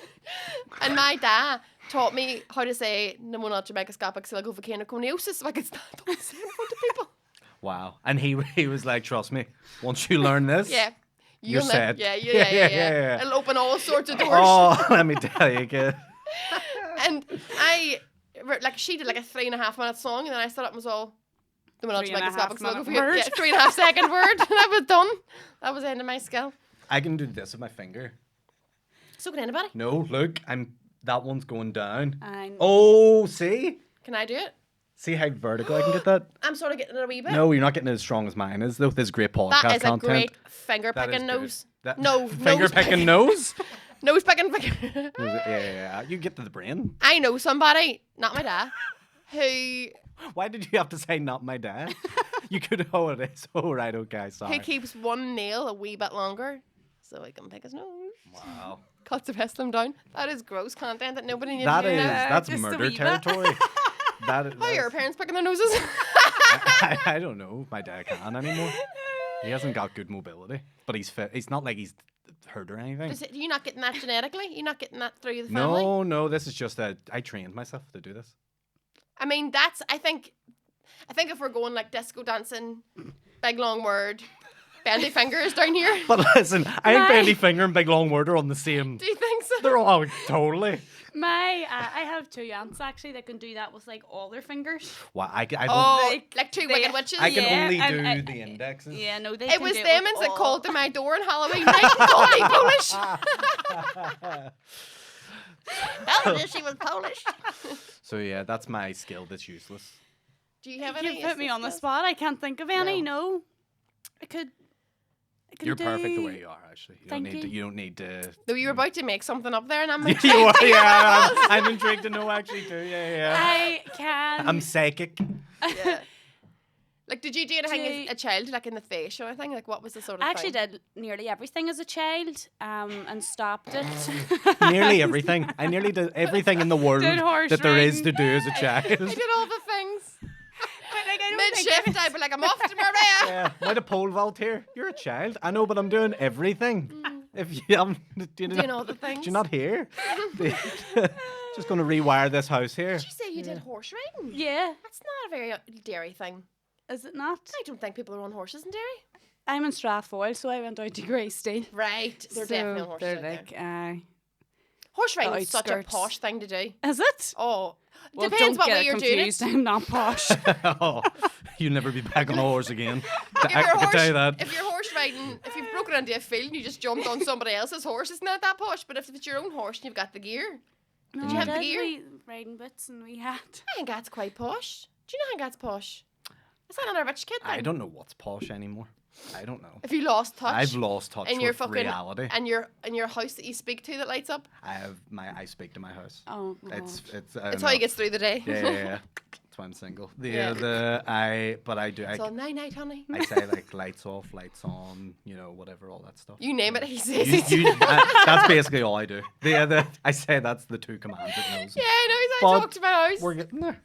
And my dad taught me how to say pneumomicroscopic silicovolcanoconiosis so I could stand up and say in front of people. Wow. And he was like, trust me, once you learn this, Yeah. you're set. Yeah. It'll open all sorts of doors. Oh, let me tell you, kid. And she did like a 3.5 minute song, and then I stood up and was all, the 3.5 minute yeah, word. 3.5 second word. And I was done. That was the end of my skill. I can do this with my finger. So can anybody. No, look, that one's going down. I'm- Oh, see? Can I do it? See how vertical I can get that? I'm sort of getting it a wee bit. No, you're not getting it as strong as mine is, though. This is great podcast That is content. a great finger That is picking good. nose. No, finger nose picking nose? Nose picking finger. Yeah. You get to the brain. I know somebody, not my dad, who Why did you have to say not my dad? You could know it is. Oh, right, okay, sorry. who keeps one nail a wee bit longer so he can pick his nose. Wow. Cuts the rest of them down. That is gross content that nobody needs That to is, know. that's just a murder wee bit. territory. That is, How are your parents picking their noses? I don't know. My dad can't anymore. He hasn't got good mobility, but he's fit. It's not like he's hurt or anything. You're not getting that genetically? You're not getting that through the family? No. This is just I trained myself to do this. I mean, I think if we're going like disco dancing, big long word, bendy fingers down here. But listen, I think Right. Bendy Finger and Big Long Word are on the same. Do you think so? They're all totally. I have 2 aunts actually that can do that with like all their fingers. Well, I don't. Oh, Like, like 2 they- wicked witches? I can yeah, only and do I- the indexes. Yeah, no, they. It can was do them with that all- called to my door on Halloween night and called me Polish. She was Polish. So yeah, that's my skill that's useless. Do you have any? You put me on the spot. I can't think of any. No, I could. You're perfect the way you are, actually. You don't Thank need to. you. You don't need to. Though you were about to make something up there, and I'm You are, yeah, I'm intrigued to know actually too. Yeah. I can. I'm psychic. Yeah. Like, did you do anything Do- as a child, like in the face or anything? Like, what was the sort of I actually thing? did nearly everything as a child, and stopped it. Nearly everything. I nearly did everything in the world Did horse that there is riding. to do as a child. I did all the things. Like, I don't Mid think shift, I'd be like, I'm off to Marbella. Yeah, why the pole vault here? You're a child. I know, but I'm doing everything. If you haven't, Doing all the things. Do you not hear? Just going to rewire this house here. Did you say you did horse riding? Yeah, That's not a very dairy thing. is it not? I don't think people are on horses in dairy. I'm in Strathfoyle, so I went out to Greystone. Right. They're definitely on horses They're out there. like, Horse riding is such a outskirts. posh thing to do. is it? Oh, Well, depends don't what get way it you're confused. doing it. I'm not posh. Oh, you'll never be back on a horse again. If I you're can tell you that. If you're horse riding, if you've broken into a field and you just jumped on somebody else's horse, it's not that posh. But if it's your own horse and you've got the gear, No, you have I the did gear? wee riding boots and we had. I think that's quite posh. Do you know I think that's posh? Is that not a rich kid thing? I don't know what's posh anymore. I don't know. If you lost touch. I've lost touch in your with fucking reality. and your house that you speak to that lights up. I speak to my house. Oh, It's It's I how don't he know. gets through the day. Yeah. That's why I'm single. Yeah. But I do. It's all night night, honey. I say like lights off, lights on, whatever, all that stuff. You name it, he says. That's basically all I do. I say that's the 2 commands it knows. Yeah, I know. He's But like, talk to my house. We're getting there.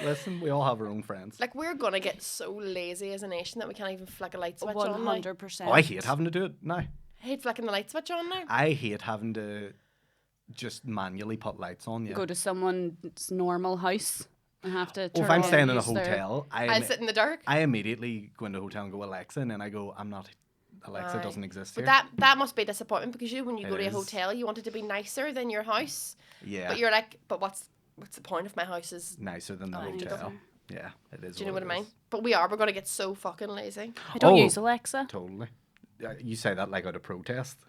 Listen, we all have our own friends. Like, we're gonna get so lazy as a nation that we can't even flick a light switch on now. 100%. Oh, I hate having to do it now. I hate flicking the light switch on now. I hate having to just manually put lights on. Yeah. Go to someone's normal house and have to. Well, turn if I'm on staying in a use their- hotel, I'll sit in the dark. I immediately go into a hotel and go Alexa, and then I go, I'm not. Alexa Aye. doesn't exist But here. that must be a disappointment because when you It go to a is. hotel, you want it to be nicer than your house. Yeah. But you're like, but what's the point if my house is? Nicer than the Aye. hotel. Yeah, it is. Do you know what I it mean? is. But we're gonna get so fucking lazy. I don't Oh. use Alexa. Totally. You say that like out of protest.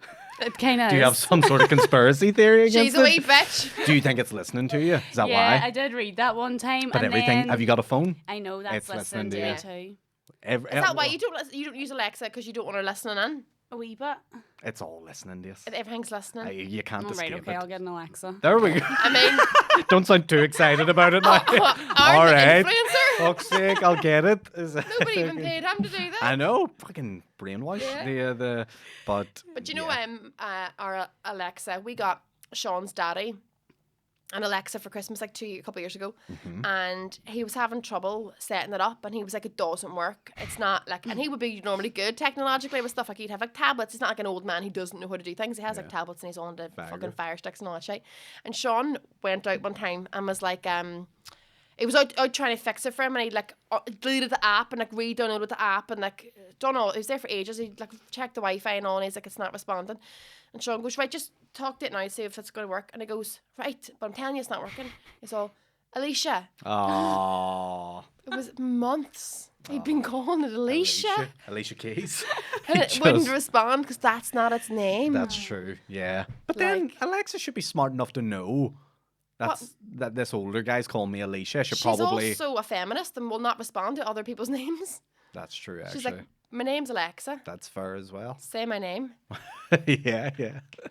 It kind of. Do you have some sort of conspiracy theory against She's a wee it? bitch. Do you think it's listening to you? Is that Yeah, why? I did read that one time. But and everything. then Have you got a phone? I know that's It's listening listening to to me you. too. Every, Is that why you don't use Alexa because you don't want her listening in? A wee bit. It's all listening to us. Everything's listening. You can't All right, escape okay, it. I'll get an Alexa. There we go. I mean, Don't sound too excited about it now. I'm All the right. influencer. Fuck's sake, I'll get it. Nobody even paid him to do that. I know, fucking brainwash. Yeah. But But you know, yeah. our Alexa, we got Sean's daddy an Alexa for Christmas like a couple of years ago, Mm-hmm. and he was having trouble setting it up, and he was like, it doesn't work. It's not like, and he would be normally good technologically with stuff, like he'd have like tablets. He's not like an old man who doesn't know how to do things. He has like tablets and he's on the fucking fire sticks and all that shit. And Sean went out one time and was like, he was out trying to fix it for him, and he like deleted the app and like re-downloaded the app and like don't know. He was there for ages. He like checked the Wi-Fi and all, and he's like, it's not responding. And Sean goes, right, just talk to it now, see if it's going to work. And he goes, right, but I'm telling you, it's not working. He's all, Alicia. Oh. It was months. He'd been calling it Alicia. Alicia Keys. And it wouldn't respond because that's not its name. That's true. Yeah. But then Alexa should be smart enough to know that this older guy's calling me Alicia. She's probably. Also a feminist and will not respond to other people's names. That's true, actually. She's like, my name's Alexa. That's fair as well. Say my name. yeah.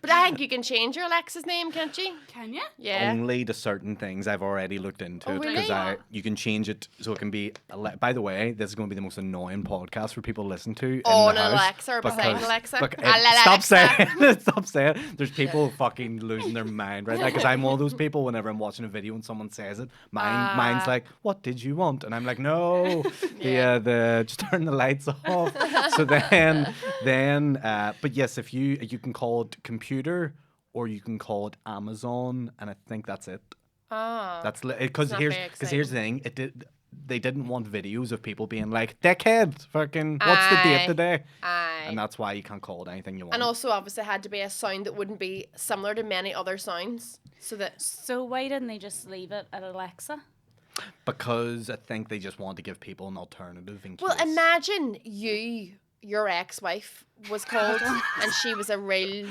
But I think you can change your Alexa's name, can't you? Can you? Yeah. Only to certain things I've already looked into Oh, it really? because you can change it so it can be. By the way, this is going to be the most annoying podcast for people to listen to. On in the an house Alexa or beside an Alexa. Stop saying. Stop saying. There's people fucking losing their mind right now because I'm one of those people. Whenever I'm watching a video and someone says it, mine's like, "What did you want?" And I'm like, "No, just turn the lights off." So then, but yes, if you can call it computer or you can call it Amazon, and I think that's it. That's because here's the thing. They didn't want videos of people being like, "Dickhead, fucking, what's the date today?" And that's why you can't call it anything you want. And also, obviously, it had to be a sound that wouldn't be similar to many other sounds, So why didn't they just leave it at Alexa? Because I think they just want to give people an alternative in case. Well, imagine your ex-wife was called and she was a real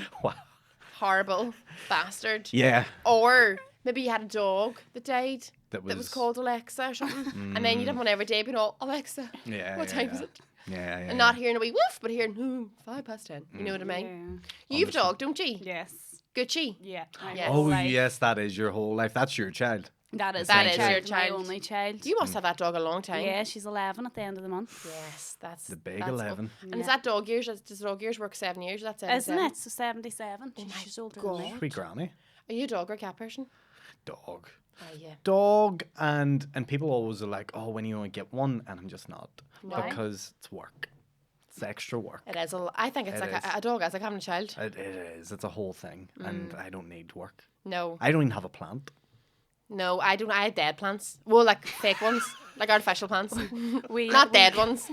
horrible bastard. Yeah. Or maybe you had a dog that died that was was called Alexa or something. And then you'd have one every day being all, Alexa, what time is it? Yeah. And not hearing a wee woof, but hearing 5:10. You know what I mean? Yeah. You have a dog, don't you? Yes. Gucci. Yeah. Yes. Oh, Life. yes, that is your whole life. That's your child. That is That my is child, your child. my only child. You must have that dog a long time. Yeah, she's 11 at the end of the month. Yes, that's The big that's 11. And is that dog years? Does dog years work 7 years? That's 77. Isn't it? So 77. She's older than me. Sweet granny. Are you a dog or a cat person? Dog. Oh, yeah. Dog and people always are like, oh, when you only get one, and I'm just not. Why? Because it's work. It's extra work. It is. I think it's It like is. a dog. It's like having a child. It is. It's a whole thing. And I don't need work. No. I don't even have a plant. No, I don't. I had dead plants. Well, like fake ones. Like artificial plants. We Not dead ones.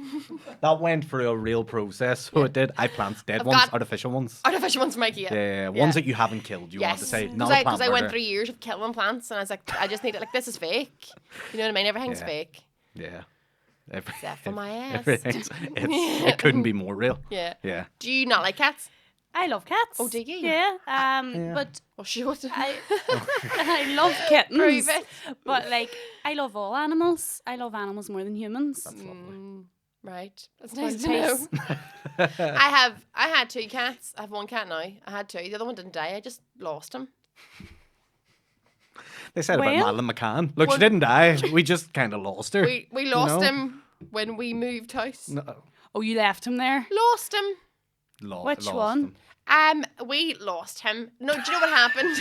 That went through a real process. So it did. I plant dead I've ones, got- artificial ones. Artificial ones, Mikey. Yeah, ones that you haven't killed. You want to say, not a plant Because I went murder. 3 years of killing plants, and I was like, I just need it. Like, this is fake. You know what I mean? Everything's Yeah. fake. Yeah. Except for my ass. It couldn't be more real. Yeah. Yeah. Do you not like cats? I love cats. Oh, do you? Yeah. But Oh, shoot. I love kittens. Prove it. But like, I love all animals. I love animals more than humans. That's lovely. Right. That's Well, nice to know. I had 2 cats. I have 1 cat now. I had 2. The other one didn't die. I just lost him. They said Well- about Madeline McCann. Look, Well- she didn't die. We just kind of lost her. We lost know? him when we moved house. No. Oh, you left him there? Lost him. Which lost one? him. We lost him. No, do you know what happened?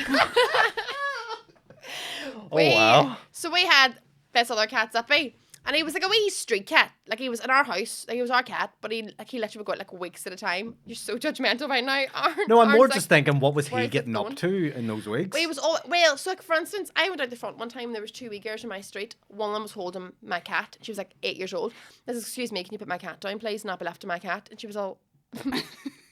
Wow. So we had this other cat, Zippy, and he was like a wee street cat. Like he was in our house. Like he was our cat, but he literally would go out like weeks at a time. You're so judgmental right now. No, I'm more Aaron's just like, thinking, what was where he is it getting going? up to in those weeks? He was all so like for instance, I went out the front one time and there was 2 wee girls in my street. One of them was holding my cat. She was like 8 years old. I said, "Excuse me, can you put my cat down, please? Not be left to my cat." And she was all,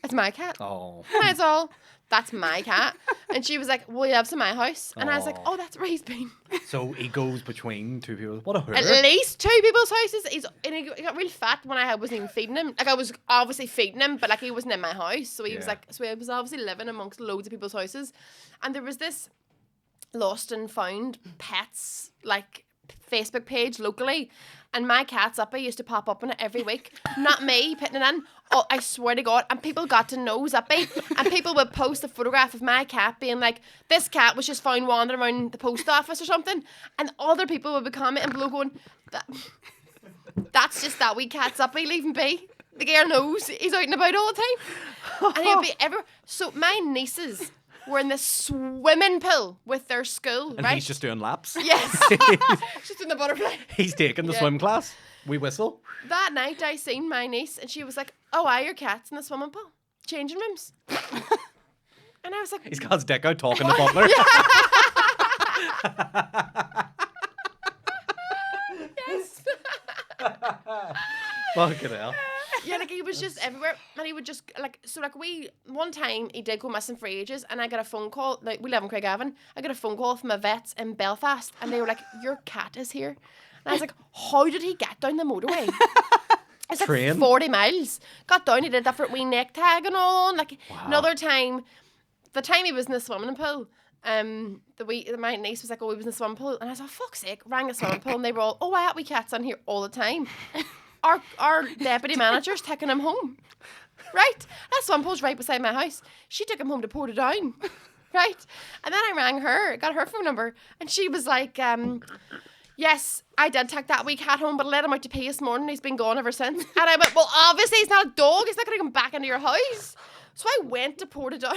"It's my cat." Oh. And it's all, "That's my cat." And she was like, "Well, he lives in my house." And I was like, "Oh, that's where he's been." So he goes between 2 people. What a hurt. At least 2 people's houses. And he got real fat when I wasn't even feeding him. Like I was obviously feeding him, but like he wasn't in my house. So he was Yeah. like, so he was obviously living amongst loads of people's houses. And there was this lost and found pets like Facebook page locally. And my cat's Zippy used to pop up on it every week. Not me putting it in. Oh, I swear to God. And people got to know Zippy. And people would post a photograph of my cat being like, "This cat was just found wandering around the post office or something." And other people would be commenting below going, "That's just that wee cat Zippy, leave him be." The girl knows he's out and about all the time. And he'll be everywhere. So my nieces were in the swimming pool with their school, And right? he's just doing laps. Yes. Just in the butterfly. He's taking the swim class. We whistle. That night I seen my niece and she was like, oh, your cat's in the swimming pool. Changing rooms. And I was like, He's got his dick out talking to Butler. yes. Fucking hell. Yeah, like he was just everywhere, and he would just one time he did go missing for ages, and I got a phone call. Like we live in Craigavon, I got a phone call from a vets in Belfast, and they were like, "Your cat is here," and I was like, "How did he get down the motorway?" It's like Train? 40 miles. Got down, he did that for wee neck tag and all. And like another time, the time he was in the swimming pool. My niece was like, "Oh, he was in the swimming pool," and I was like, "Fuck's sake!" Rang the swimming pool, and they were all, "Oh, I have wee cats on here all the time." Our deputy manager's taking him home, right? That swimming pool's right beside my house. She took him home to Portadown, right? And then I rang her, got her phone number, and she was like, "Yes, I did take that wee cat home, but I let him out to pee this morning. He's been gone ever since." And I went, "Well, obviously he's not a dog. He's not going to come back into your house." So I went to Portadown.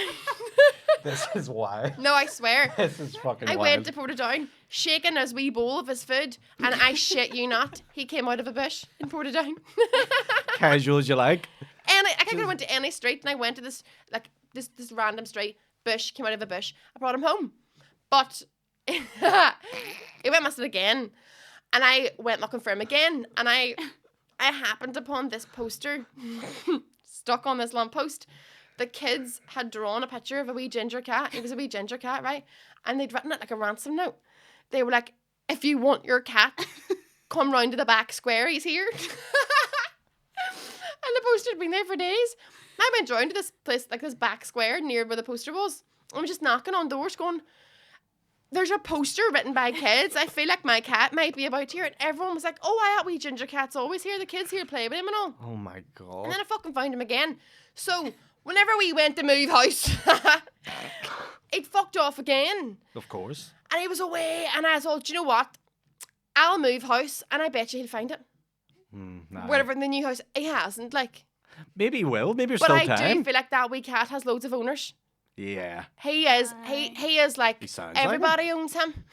This is why. No, I swear. This is fucking I wild. went to Portadown, shaking his wee bowl of his food, and I shit you not, he came out of a bush in Portadown. Casual as you like. And I could have went to any street, and I went to this random street, bush, came out of a bush. I brought him home. But he went missing again. And I went looking for him again, and I happened upon this poster stuck on this lamppost. The kids had drawn a picture of a wee ginger cat. It was a wee ginger cat, right? And they'd written it like a ransom note. They were like, "If you want your cat, come round to the back square. He's here." And the poster had been there for days. I went round to this place, like this back square near where the poster was. I was just knocking on doors going, "There's a poster written by kids. I feel like my cat might be about here." And everyone was like, "Oh, wee ginger cat's always here. The kids here play with him and all." Oh my god. And then I fucking found him again. So whenever we went to move house, it fucked off again. Of course. And he was away, and I thought, "Do you know what? I'll move house, and I bet you he'll find it." Nah. Whatever in the new house. He hasn't, like. Maybe he will. Maybe there's But still I time. do feel like that wee cat has loads of owners. Yeah. He is. He is like He sounds like everybody owns him.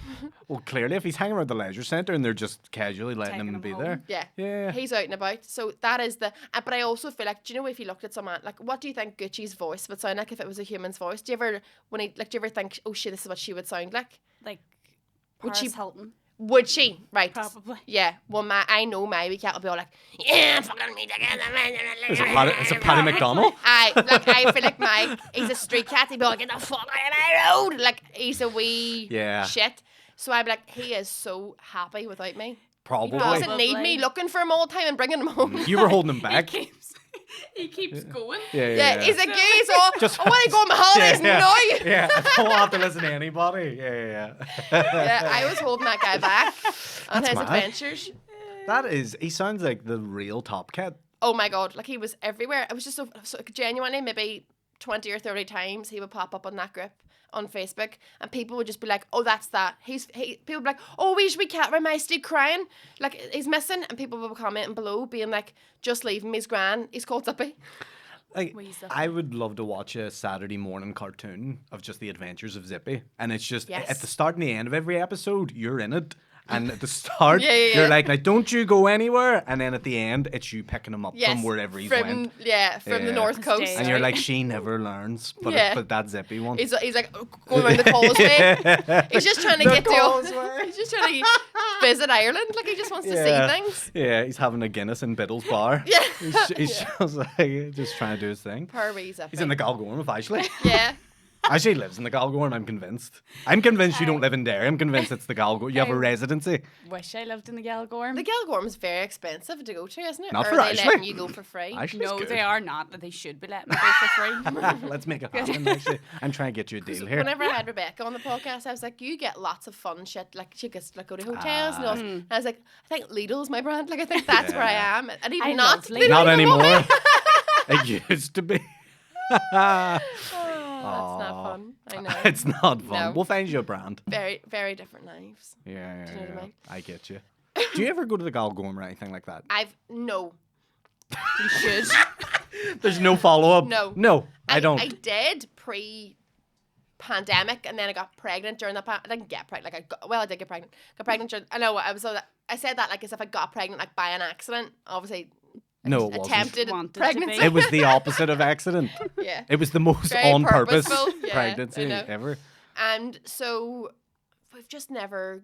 Well, clearly, if he's hanging around the leisure centre and they're just casually letting Taking him him be home. there. Yeah. Yeah. He's out and about. So that is the. But I also feel like, do you know, if you looked at someone, like, what do you think Gucci's voice would sound like if it was a human's voice? Do you ever think, "Oh shit, this is what she would sound like"? Like Would Paris she- Hilton. Would she? Right. Probably. Yeah. Well, I know my wee cat will be all like, "Yeah, fucking me together." Is it Paddy McDonald? I feel like he's a street cat. He'd be like, "Get the fuck out of my road!" Like he's a wee shit. So I'd be like, he is so happy without me. Probably. He doesn't Probably. need me looking for him all the time and bringing him home. You were holding him back. He keeps going. Yeah, he's like, "He's all, Just- I want to go on my holidays now." Yeah, I don't have to listen to anybody. Yeah. Yeah, I was holding that guy back on That's his mad. adventures. He sounds like the real top cat. Oh my god, like he was everywhere. It was just so genuinely, maybe 20 or 30 times he would pop up on that group on Facebook, and people would just be like, "Oh, that's that." People would be like, "Oh, we cat around my street crying, like he's missing," and people would be commenting below, being like, "Just leave him, he's grand, he's called Zippy." Like, Wee Zippy. I would love to watch a Saturday morning cartoon of just the adventures of Zippy, and it's just Yes. at the start and the end of every episode, you're in it. And at the start, Yeah. you're like, "Don't you go anywhere," and then at the end, it's you picking him up from wherever he went. from the Yeah. north coast. Stay. And you're like, she never learns, but Yeah. but that Zippy one. He's like going around the causeway. He's just trying to get to. causeway. He's just trying to visit Ireland. Like he just wants to see things. Yeah, he's having a Guinness in Biddle's bar. Yeah. He's just like just trying to do his thing. Poor wee Zippy. He's in the Galgorm with Ashleigh. Yeah. Ashleigh lives in the Galgorm, I'm convinced. I'm convinced you don't live in Derry. I'm convinced it's the Galgorm. You have a residency. Wish I lived in the Galgorm. The Galgorm is very expensive to go to, isn't it? Not or for are they Ashleigh. letting you go for free? Ashleigh's No, good. they are not, but they should be letting me go for free. Let's make it happen, actually. I'm trying to get you a deal here. Whenever I had Rebecca on the podcast, I was like, "You get lots of fun shit. Like she gets like go to hotels and all." And I was like, "I think Lidl's my brand. Like I think that's where I am." And even I not love they Lidl. don't Not even want me. anymore. It used to be. Oh, that's not fun. I know. It's not fun. No. We'll find you a brand. Very, very different lives. Yeah, Do you know what I mean? I get you. Do you ever go to the Galgorm or anything like that? No. You should. There's no follow up. No. No, I don't. I did pre pandemic, and then I got pregnant during that. I didn't get pregnant. Like I did get pregnant. Got pregnant during. I know. I said that like as if I got pregnant like by an accident. Obviously. No, it wasn't. Attempted pregnancy. It was the opposite of accident. Yeah. It was the most Very on purpose purposeful. pregnancy I know. ever. And so we've just never.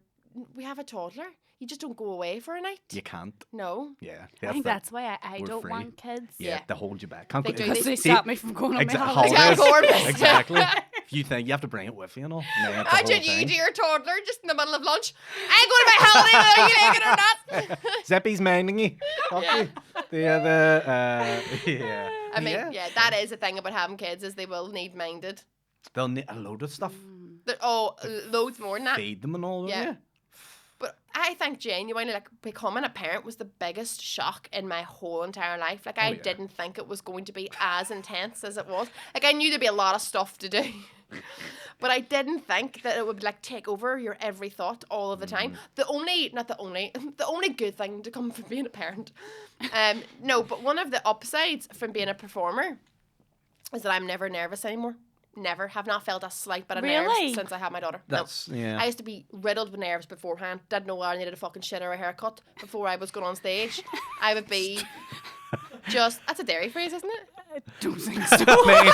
We have a toddler. You just don't go away for a night. You can't. No. Yeah. I think that's why I We're don't free. want kids. Yeah, they hold you back. Can't They go- do. Because they See, stop me from going on my holidays. holidays. Yeah, Exactly. If you think you have to bring it with you and all. No, that's the Imagine whole you thing. to your toddler just in the middle of lunch. I ain't going to my holiday whether you like it or not. Zippy's minding you. Fuck Yeah. you. The other, yeah. I mean, yeah, that is the thing about having kids is they will need minded. They'll need a load of stuff. Loads more than that. Feed them and all, Yeah. yeah. But I think genuinely, like, becoming a parent was the biggest shock in my whole entire life. Like, I yeah. didn't think it was going to be as intense as it was. Like, I knew there'd be a lot of stuff to do. But I didn't think that it would, like, take over your every thought all of the time. The only good thing to come from being a parent. No, but one of the upsides from being a performer is that I'm never nervous anymore. Never. Have not felt a slight bit of nerves since I had my daughter. That's, yeah. I used to be riddled with nerves beforehand. Didn't know I needed a fucking shit or a haircut before I was going on stage. I would be just... That's a dairy phrase, isn't it? I don't think so. Mate,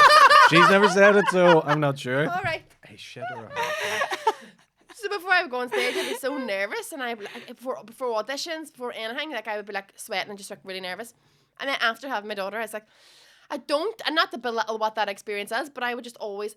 she's never said it, so I'm not sure. All right. Hey, shit or a haircut. So before I would go on stage, I'd be so nervous. And I'd be like, before auditions, before anything, like I would be like sweating and just like really nervous. And then after having my daughter, I was like... and not to belittle what that experience is, but I would just always,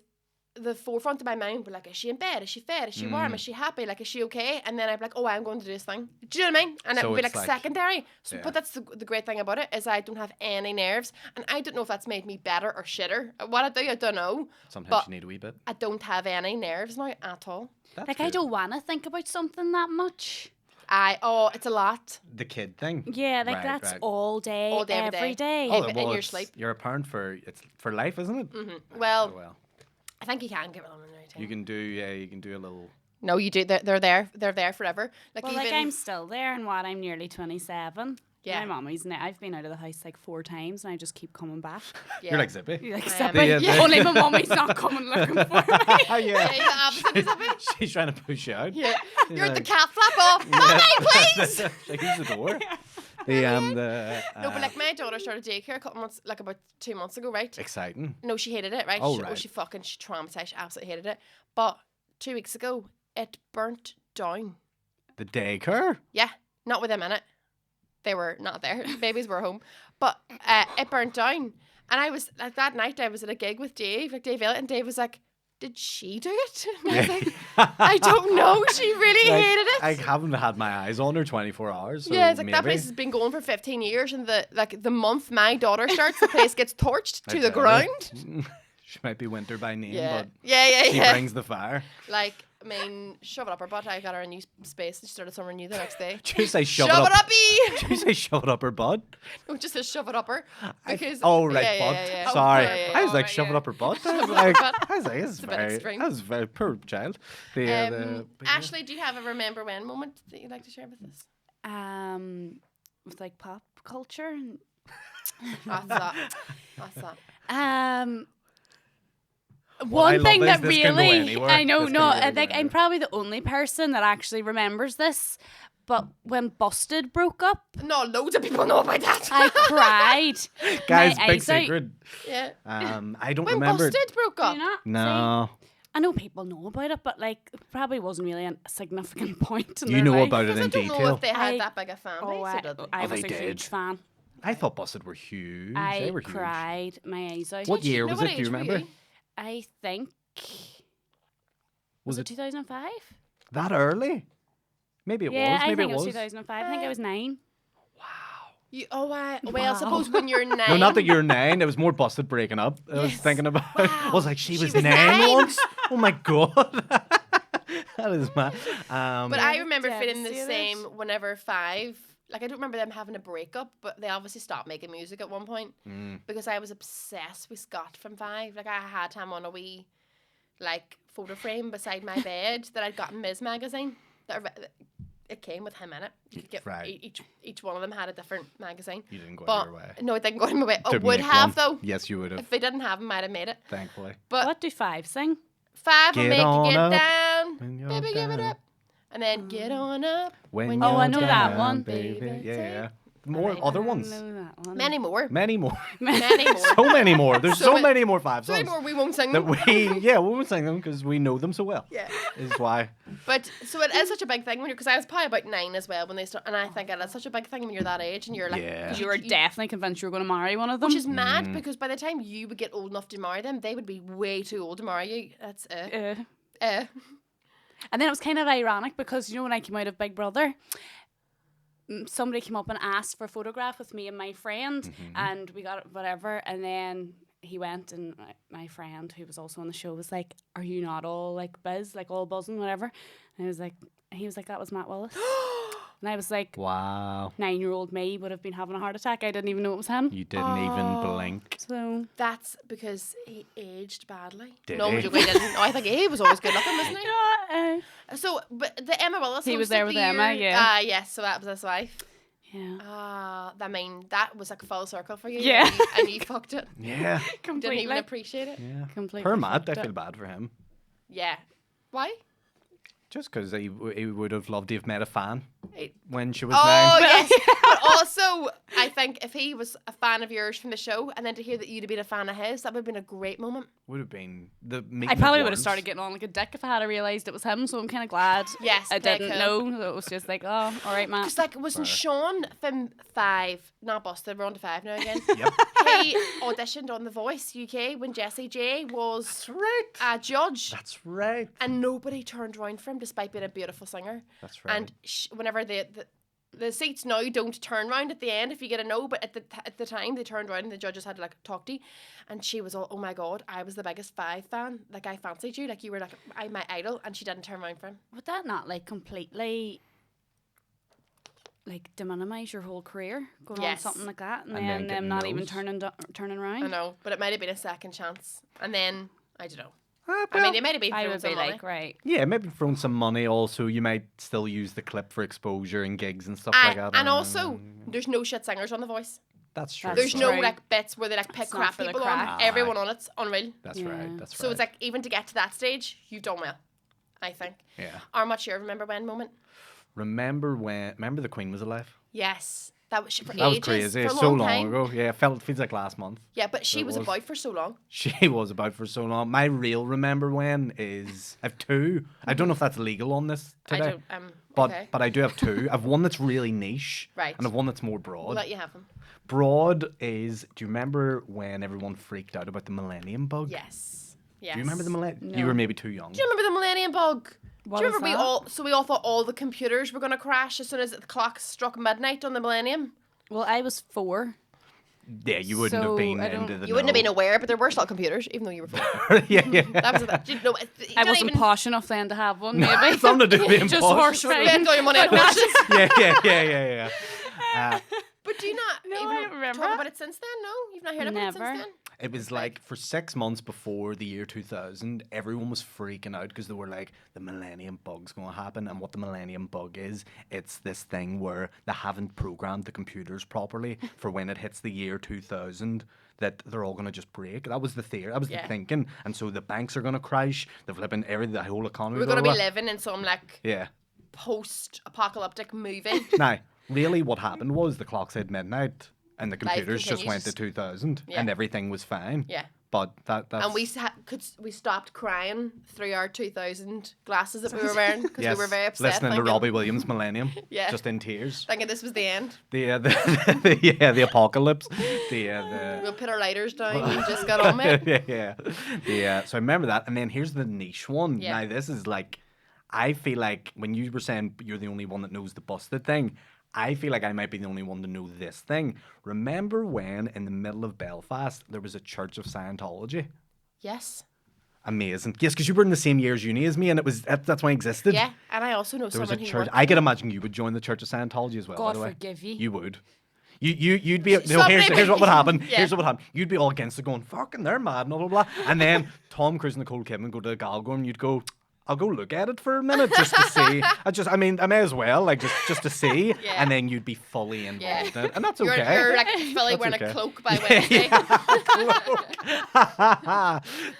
the forefront of my mind would be like, is she in bed? Is she fed? Is she warm? Is she happy? Like, is she okay? And then I'd be like, oh, I'm going to do this thing. Do you know what I mean? And it So would be it's like like- secondary. So, yeah. but that's the great thing about it is I don't have any nerves. And I don't know if that's made me better or shitter. What I do, I don't know. Sometimes But you need a wee bit. I don't have any nerves now at all. That's Like, I good. don't want to think about something that much. It's a lot. The kid thing. Yeah, like Right, that's right. all day, All day, every every day. day. Oh, in well, your it's- sleep. You're a parent for life, isn't it? Well, Oh, well. I think you can give it on another time. You can do a little. No, you do. They're there. They're there forever. Like Well, even like I'm still there, and I'm nearly 27. Yeah. My mommy's I've been out of the house like 4 times, and I just keep coming back. yeah. You're like Zippy. You're like, I Zippy. am. Yeah. Only my mommy's not coming looking for me. Oh, Yeah, yeah. you're the opposite of Zippy. She's trying to push you out. Yeah. She's You're the like- cat flap off. Mommy, please. Like, who's the door? No, but like my daughter started daycare a couple months, like about 2 months ago, right? exciting. No, she hated it, right? Oh, she, right. she traumatized. She absolutely hated it. But 2 weeks ago, it burnt down. The daycare. Yeah, not with them in it. They were not there. Babies were home. But it burnt down. And I was, like, that night I was at a gig with Dave, like Dave Elliott, and Dave was like, did she do it? And I was like, I don't know. She really Like, hated it. I haven't had my eyes on her 24 hours. So Yeah, it's like that maybe. place has been going for 15 years, and the month my daughter starts, the place gets torched to the tell you. ground. She might be winter by name, Yeah, but yeah. she brings the fire. Like, I mean, shove it up her butt. I got her a new space, and she started somewhere new the next day. Did you say shove, Shove it it up? uppy. Did you say shove it up her butt? No, just a shove it up her. Because Oh right, yeah, butt. yeah, yeah. Sorry, Yeah, yeah, I was yeah. like right, shove it yeah. up her butt. I was Shove it up like, her butt. I was like, this is It's a bit very, extreme. that was very poor child. But yeah. Ashleigh, do you have a remember when moment that you'd like to share with us? With like pop culture. And, What's that? What's that? Well, I one love thing this. that This can go really, anywhere. I know, This can no, really I go think I'm anywhere. probably the only person that actually remembers this. But when Busted broke up, No, loads of people know about that. I cried. Guys, My big eyes out. secret. Yeah. I don't When remember. Busted broke Do up. you not? No, See, I know people know about it, but like, it probably wasn't really a significant point in you their know life. about it Because I in don't know detail. if they had I- that big a fan base. Oh, or I did they? was they a did. huge fan. I thought Busted were huge. they I were huge. cried my eyes out. What year was what it? Do you age were remember? you? I think was it 2005? that early? Maybe it Yeah, was. I Maybe think it it was was. 2005. I think I was 9. Well, I Wow. suppose when you're 9. No, not that you're 9. It was more Busted breaking up. I was Yes. thinking about. I was like, she was 9 9. once. Oh my god, that is mad. But I remember feeling the Devastated. same whenever 5. Like, I don't remember them having a breakup, but they obviously stopped making music at one point because I was obsessed with Scott from 5. Like, I had him on a wee, like, photo frame beside my bed that I'd got in Ms. magazine. It came with him in it. You could get Right. each one of them had a different magazine. You didn't go But out your way. no, it didn't go in my way. to It would make have one. though. Yes, you would have. If they didn't have them, I'd have made it. Thankfully. But What do 5 sing? 5 will Get make you on get up down. when you're Baby, give it down. up. And then get on up. When Oh, I you're know that down, one. baby. Yeah, yeah. More Amazing. other I ones. know that one. Many more. Many more. Many more. So many more. There's So so ma- many more 5 So many songs more, we won't sing that them. we won't sing them because we know them so well. Yeah. Is why. But so it is such a big thing when you're, because I was probably about 9 as well when they start, and I think it is such a big thing when you're that age and you're like, Yeah. 'cause You were definitely convinced you were going to marry one of them. which is mad because by the time you would get old enough to marry them, they would be way too old to marry you. That's And then it was kind of ironic because, you know, when I came out of Big Brother, somebody came up and asked for a photograph with me and my friend, and we got it, whatever, and then he went, and my friend, who was also on the show, was like, "Are you not all like biz, like all buzzing, whatever?" And he was like, "That was Matt Willis." And I was like, Wow. 9-year-old me would have been having a heart attack. I didn't even know it was him. You didn't even blink. So That's because he aged badly. Did No, he? he didn't. No, I think he was always good looking, wasn't he? yeah, So, but the Emma Willis. He was hosted there with the Emma, year- yeah. Yes, so that was his wife. yeah. I mean, that was like a full circle for you. Yeah. And you fucked it. Yeah. Didn't Completely. even appreciate it. Yeah. Completely Per Matt, I fucked feel it. bad for him. Yeah. Why? Just because he would have loved to have met a fan It- when she was Oh, 9. yes. But also, I think if he was a fan of yours from the show and then to hear that you'd have been a fan of his, that would have been a great moment. Would have been the I meeting probably of would have words. started getting on like a dick if I had realised it was him, so I'm kind of glad Yes, I play it didn't cool. know. So it was just like, oh, all right, Matt. Because, like, wasn't Fair. Sean from 5, not busted, we're on to 5 now again. Yep. He auditioned on The Voice UK when Jessie J was That's right. a judge. That's right. And nobody turned round for him despite being a beautiful singer. That's right. And whenever the seats now don't turn round at the end if you get a no, but at the time they turned round and the judges had to like talk to you, and she was all, "Oh my god, I was the biggest 5 fan. Like I fancied you. Like you were like my idol," and she didn't turn round for him. Would that not like completely like deminimise your whole career going on Yes. something like that, and, And then then getting not even no's. turning I around? know, but it might have been a second chance, and then I don't know. Ah, I mean, well, they might have been I throwing would some be money. like, right. yeah, maybe throwing some money. Also, you might still use the clip for exposure and gigs and stuff like that. And also, there's no shit singers on The Voice. that's true. That's There's true. no Right. like bits where they like pick It's not crap for the people on. crack. Everyone on it's unreal. That's Yeah. right. That's So right. it's like even to get to that stage, you've done well, I think. yeah. Or much your remember when moment? Remember the Queen was alive? Yes, that was for That was ages, crazy. for a So long long time. ago. Yeah, it feels like last month. Yeah, but she It was was. about for so long. She was about for so long. My real remember when is I have 2. I don't know if that's legal on this today. I don't. But Okay. but I do have 2. I've one that's really niche. Right. And I've one that's more broad. We'll let you have them. Broad is, do you remember when everyone freaked out about the Millennium Bug? Yes. Yes. Do you remember the Millennium? No. You were maybe too young. Do you remember the Millennium Bug? What Do you is remember that? we all thought all the computers were going to crash as soon as the clock struck midnight on the Millennium? Well, I was 4. Yeah, you wouldn't So, have been I don't- into the You wouldn't have been know. aware, but there were still computers, even though you were 4. yeah, yeah. That was you know, I wasn't posh enough then to have one, maybe. Something to do with being Just posh. horse riding. Spend all your money on horses. yeah. But do you not No, even I don't remember talk that. about it since then? No? You've not heard about it Never. since then? It was like for 6 months before the year 2000, everyone was freaking out because they were like, the Millennium Bug's going to happen. And what the Millennium Bug is, it's this thing where they haven't programmed the computers properly for when it hits the year 2000 that they're all going to just break. That was the theory. That was the Yeah. thinking. And so the banks are going to crash. They're flipping everything, the whole economy. We're blah, going to blah, be blah. living in some like Yeah. post-apocalyptic movie. Now, really what happened was the clock said midnight and the Life computers just went to continues. 2000 Yeah. and everything was fine. Yeah. But that's... And we stopped crying through our 2000 glasses that we were wearing because yes, we were very upset. listening to thinking, Robbie Williams' Millennium, Yeah. just in tears. thinking this was the end. The apocalypse. We'll put our lighters down and just got on with it. yeah. So I remember that. And then here's the niche one. Yeah. Now, this is like, I feel like when you were saying you're the only one that knows the busted thing, I feel like I might be the only one to know this thing. Remember when in the middle of Belfast there was a Church of Scientology? Yes. Amazing. Yes, because you were in the same year as uni as me, and that's why it existed. Yeah, and I also know There was a someone who church. worked. I could imagine you would join the Church of Scientology as well. by God the way. forgive you. You would. You'd be. No, Somebody here's what would happen. Yeah. Here's what would happen. You'd be all against it, going, "Fucking, they're mad," and blah blah blah. And then Tom Cruise and Nicole Kidman go to Galgorm, and you'd go, I'll go look at it for a minute just to see. I mean, I may as well, like, just to see, Yeah. and then you'd be fully involved in it, and that's You're, okay. you're like fully wearing okay. a cloak by Wednesday.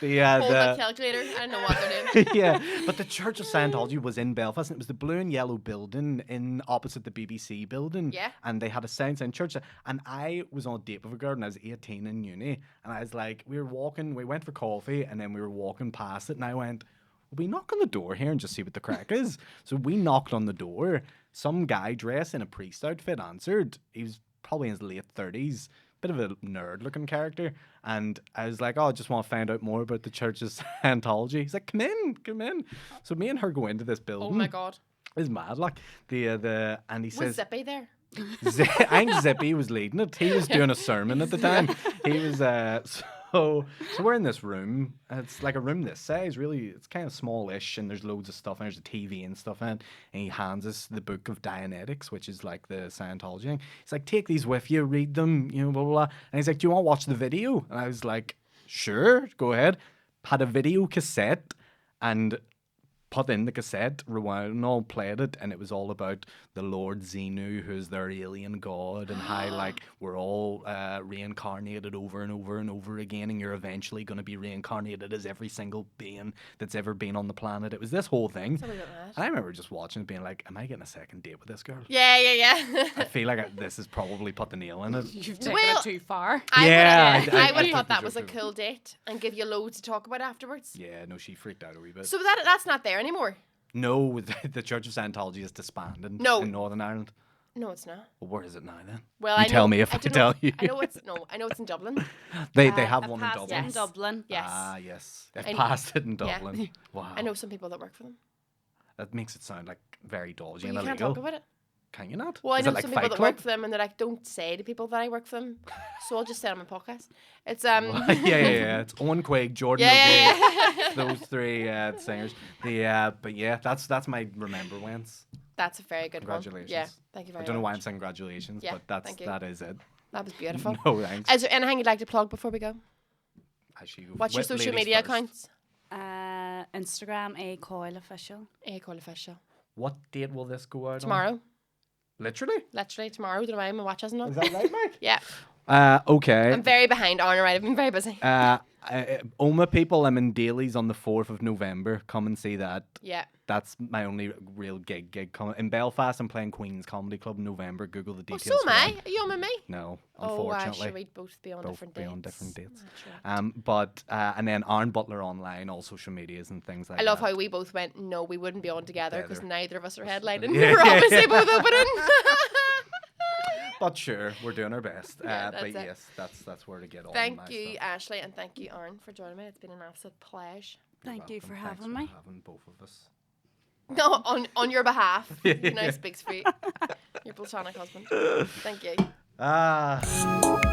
Holding a calculator. I don't know what they're doing. Yeah, but the Church of Scientology was in Belfast, and it was the blue and yellow building in opposite the BBC building. Yeah. And they had a sign saying church. And I was on a date with a girl when I was 18 in uni, and I was like, we went for coffee, and then we were walking past it, and I went, will we knock on the door here and just see what the crack is? So we knocked on the door. Some guy dressed in a priest outfit answered. He was probably in his late 30s. Bit of a nerd-looking character. And I was like, oh, I just want to find out more about the Church's Scientology. He's like, come in. So me and her go into this building. Oh my God. It's mad, like. And he Was says... Zippy there? I think Zippy was leading it. He was doing a sermon at the time. He was... So we're in this room. It's like a room this size, really. It's kind of smallish, and there's loads of stuff, and there's a TV and stuff in it. And he hands us the book of Dianetics, which is like the Scientology thing. He's like, take these with you, read them, blah, blah, blah. And he's like, do you want to watch the video? And I was like, sure, go ahead. Had a video cassette, and put in the cassette, rewound and all, played it, and it was all about the Lord Xenu, who's their alien god, and how like we're all reincarnated over and over and over again, and you're eventually going to be reincarnated as every single being that's ever been on the planet. It was this whole thing. Something like that. And I remember just watching it, being like, am I getting a second date with this girl? Yeah. I feel like this has probably put the nail in it. You've taken Well, it too far. I Yeah, would I have think thought that the was a joke of it. cool date and give you loads to talk about afterwards. Yeah, no, she freaked out a wee bit. So that's not there anymore. No, the Church of Scientology is disbanded No. in Northern Ireland. No, it's not. Well, where is it now then? Well, You I tell know, me if I don't tell know. you. I know it's in Dublin. They have one in passed Dublin. in Yes. Dublin. Yes. Ah, yes. They've I- passed it in Yeah. Dublin. Wow. I know some people that work for them. That makes it sound like very dodgy But you and can't illegal. talk about it. Can you not? Well, I Is know it like some Fight people that Club? work for them, and they're like, don't say to people that I work for them. So I'll just say it on my podcast. It's yeah. It's Owen Quaig, Jordan Yeah. O'Gee, those three singers. But yeah, that's my remember whens. That's a very good Congratulations. one. Yeah, thank you I very much. don't know why I'm saying congratulations, Yeah, but thank you. that is it. That was beautiful. No thanks. Is there anything you'd like to plug before we go? Actually, What's your with social ladies media first. accounts? Instagram, A Coyle Official. Coyle Official. What date will this go out on? Tomorrow. Literally? Literally tomorrow. Don't know why my watch hasn't on. Is that right, Mike? Yeah. Okay. I'm very behind on, right? I've been very busy. Oma people, I'm in Dailies on the 4th of November. Come and see that. Yeah. That's my only real gig. In Belfast, I'm playing Queen's Comedy Club in November. Google the Oh, details. so am for I. that. Are you on with me? No, Oh, unfortunately. should we both be on Both different be dates? on different dates. That's right. And then Aaron Butler online, all social medias and things like I that. love how we both went, no, we wouldn't be on together because Together. neither of us are headlining. Yeah, We're yeah, obviously yeah. both opening. But sure, we're doing our best. Yeah, But that's it. yes, that's where to get all Thank my you, stuff. Ashleigh, and thank you, Aaron, for joining me. It's been an absolute pleasure. Thank you for Thanks having me. having both of us. No, on your behalf. Now speaks for you. Your platonic husband. Thank you. Ah.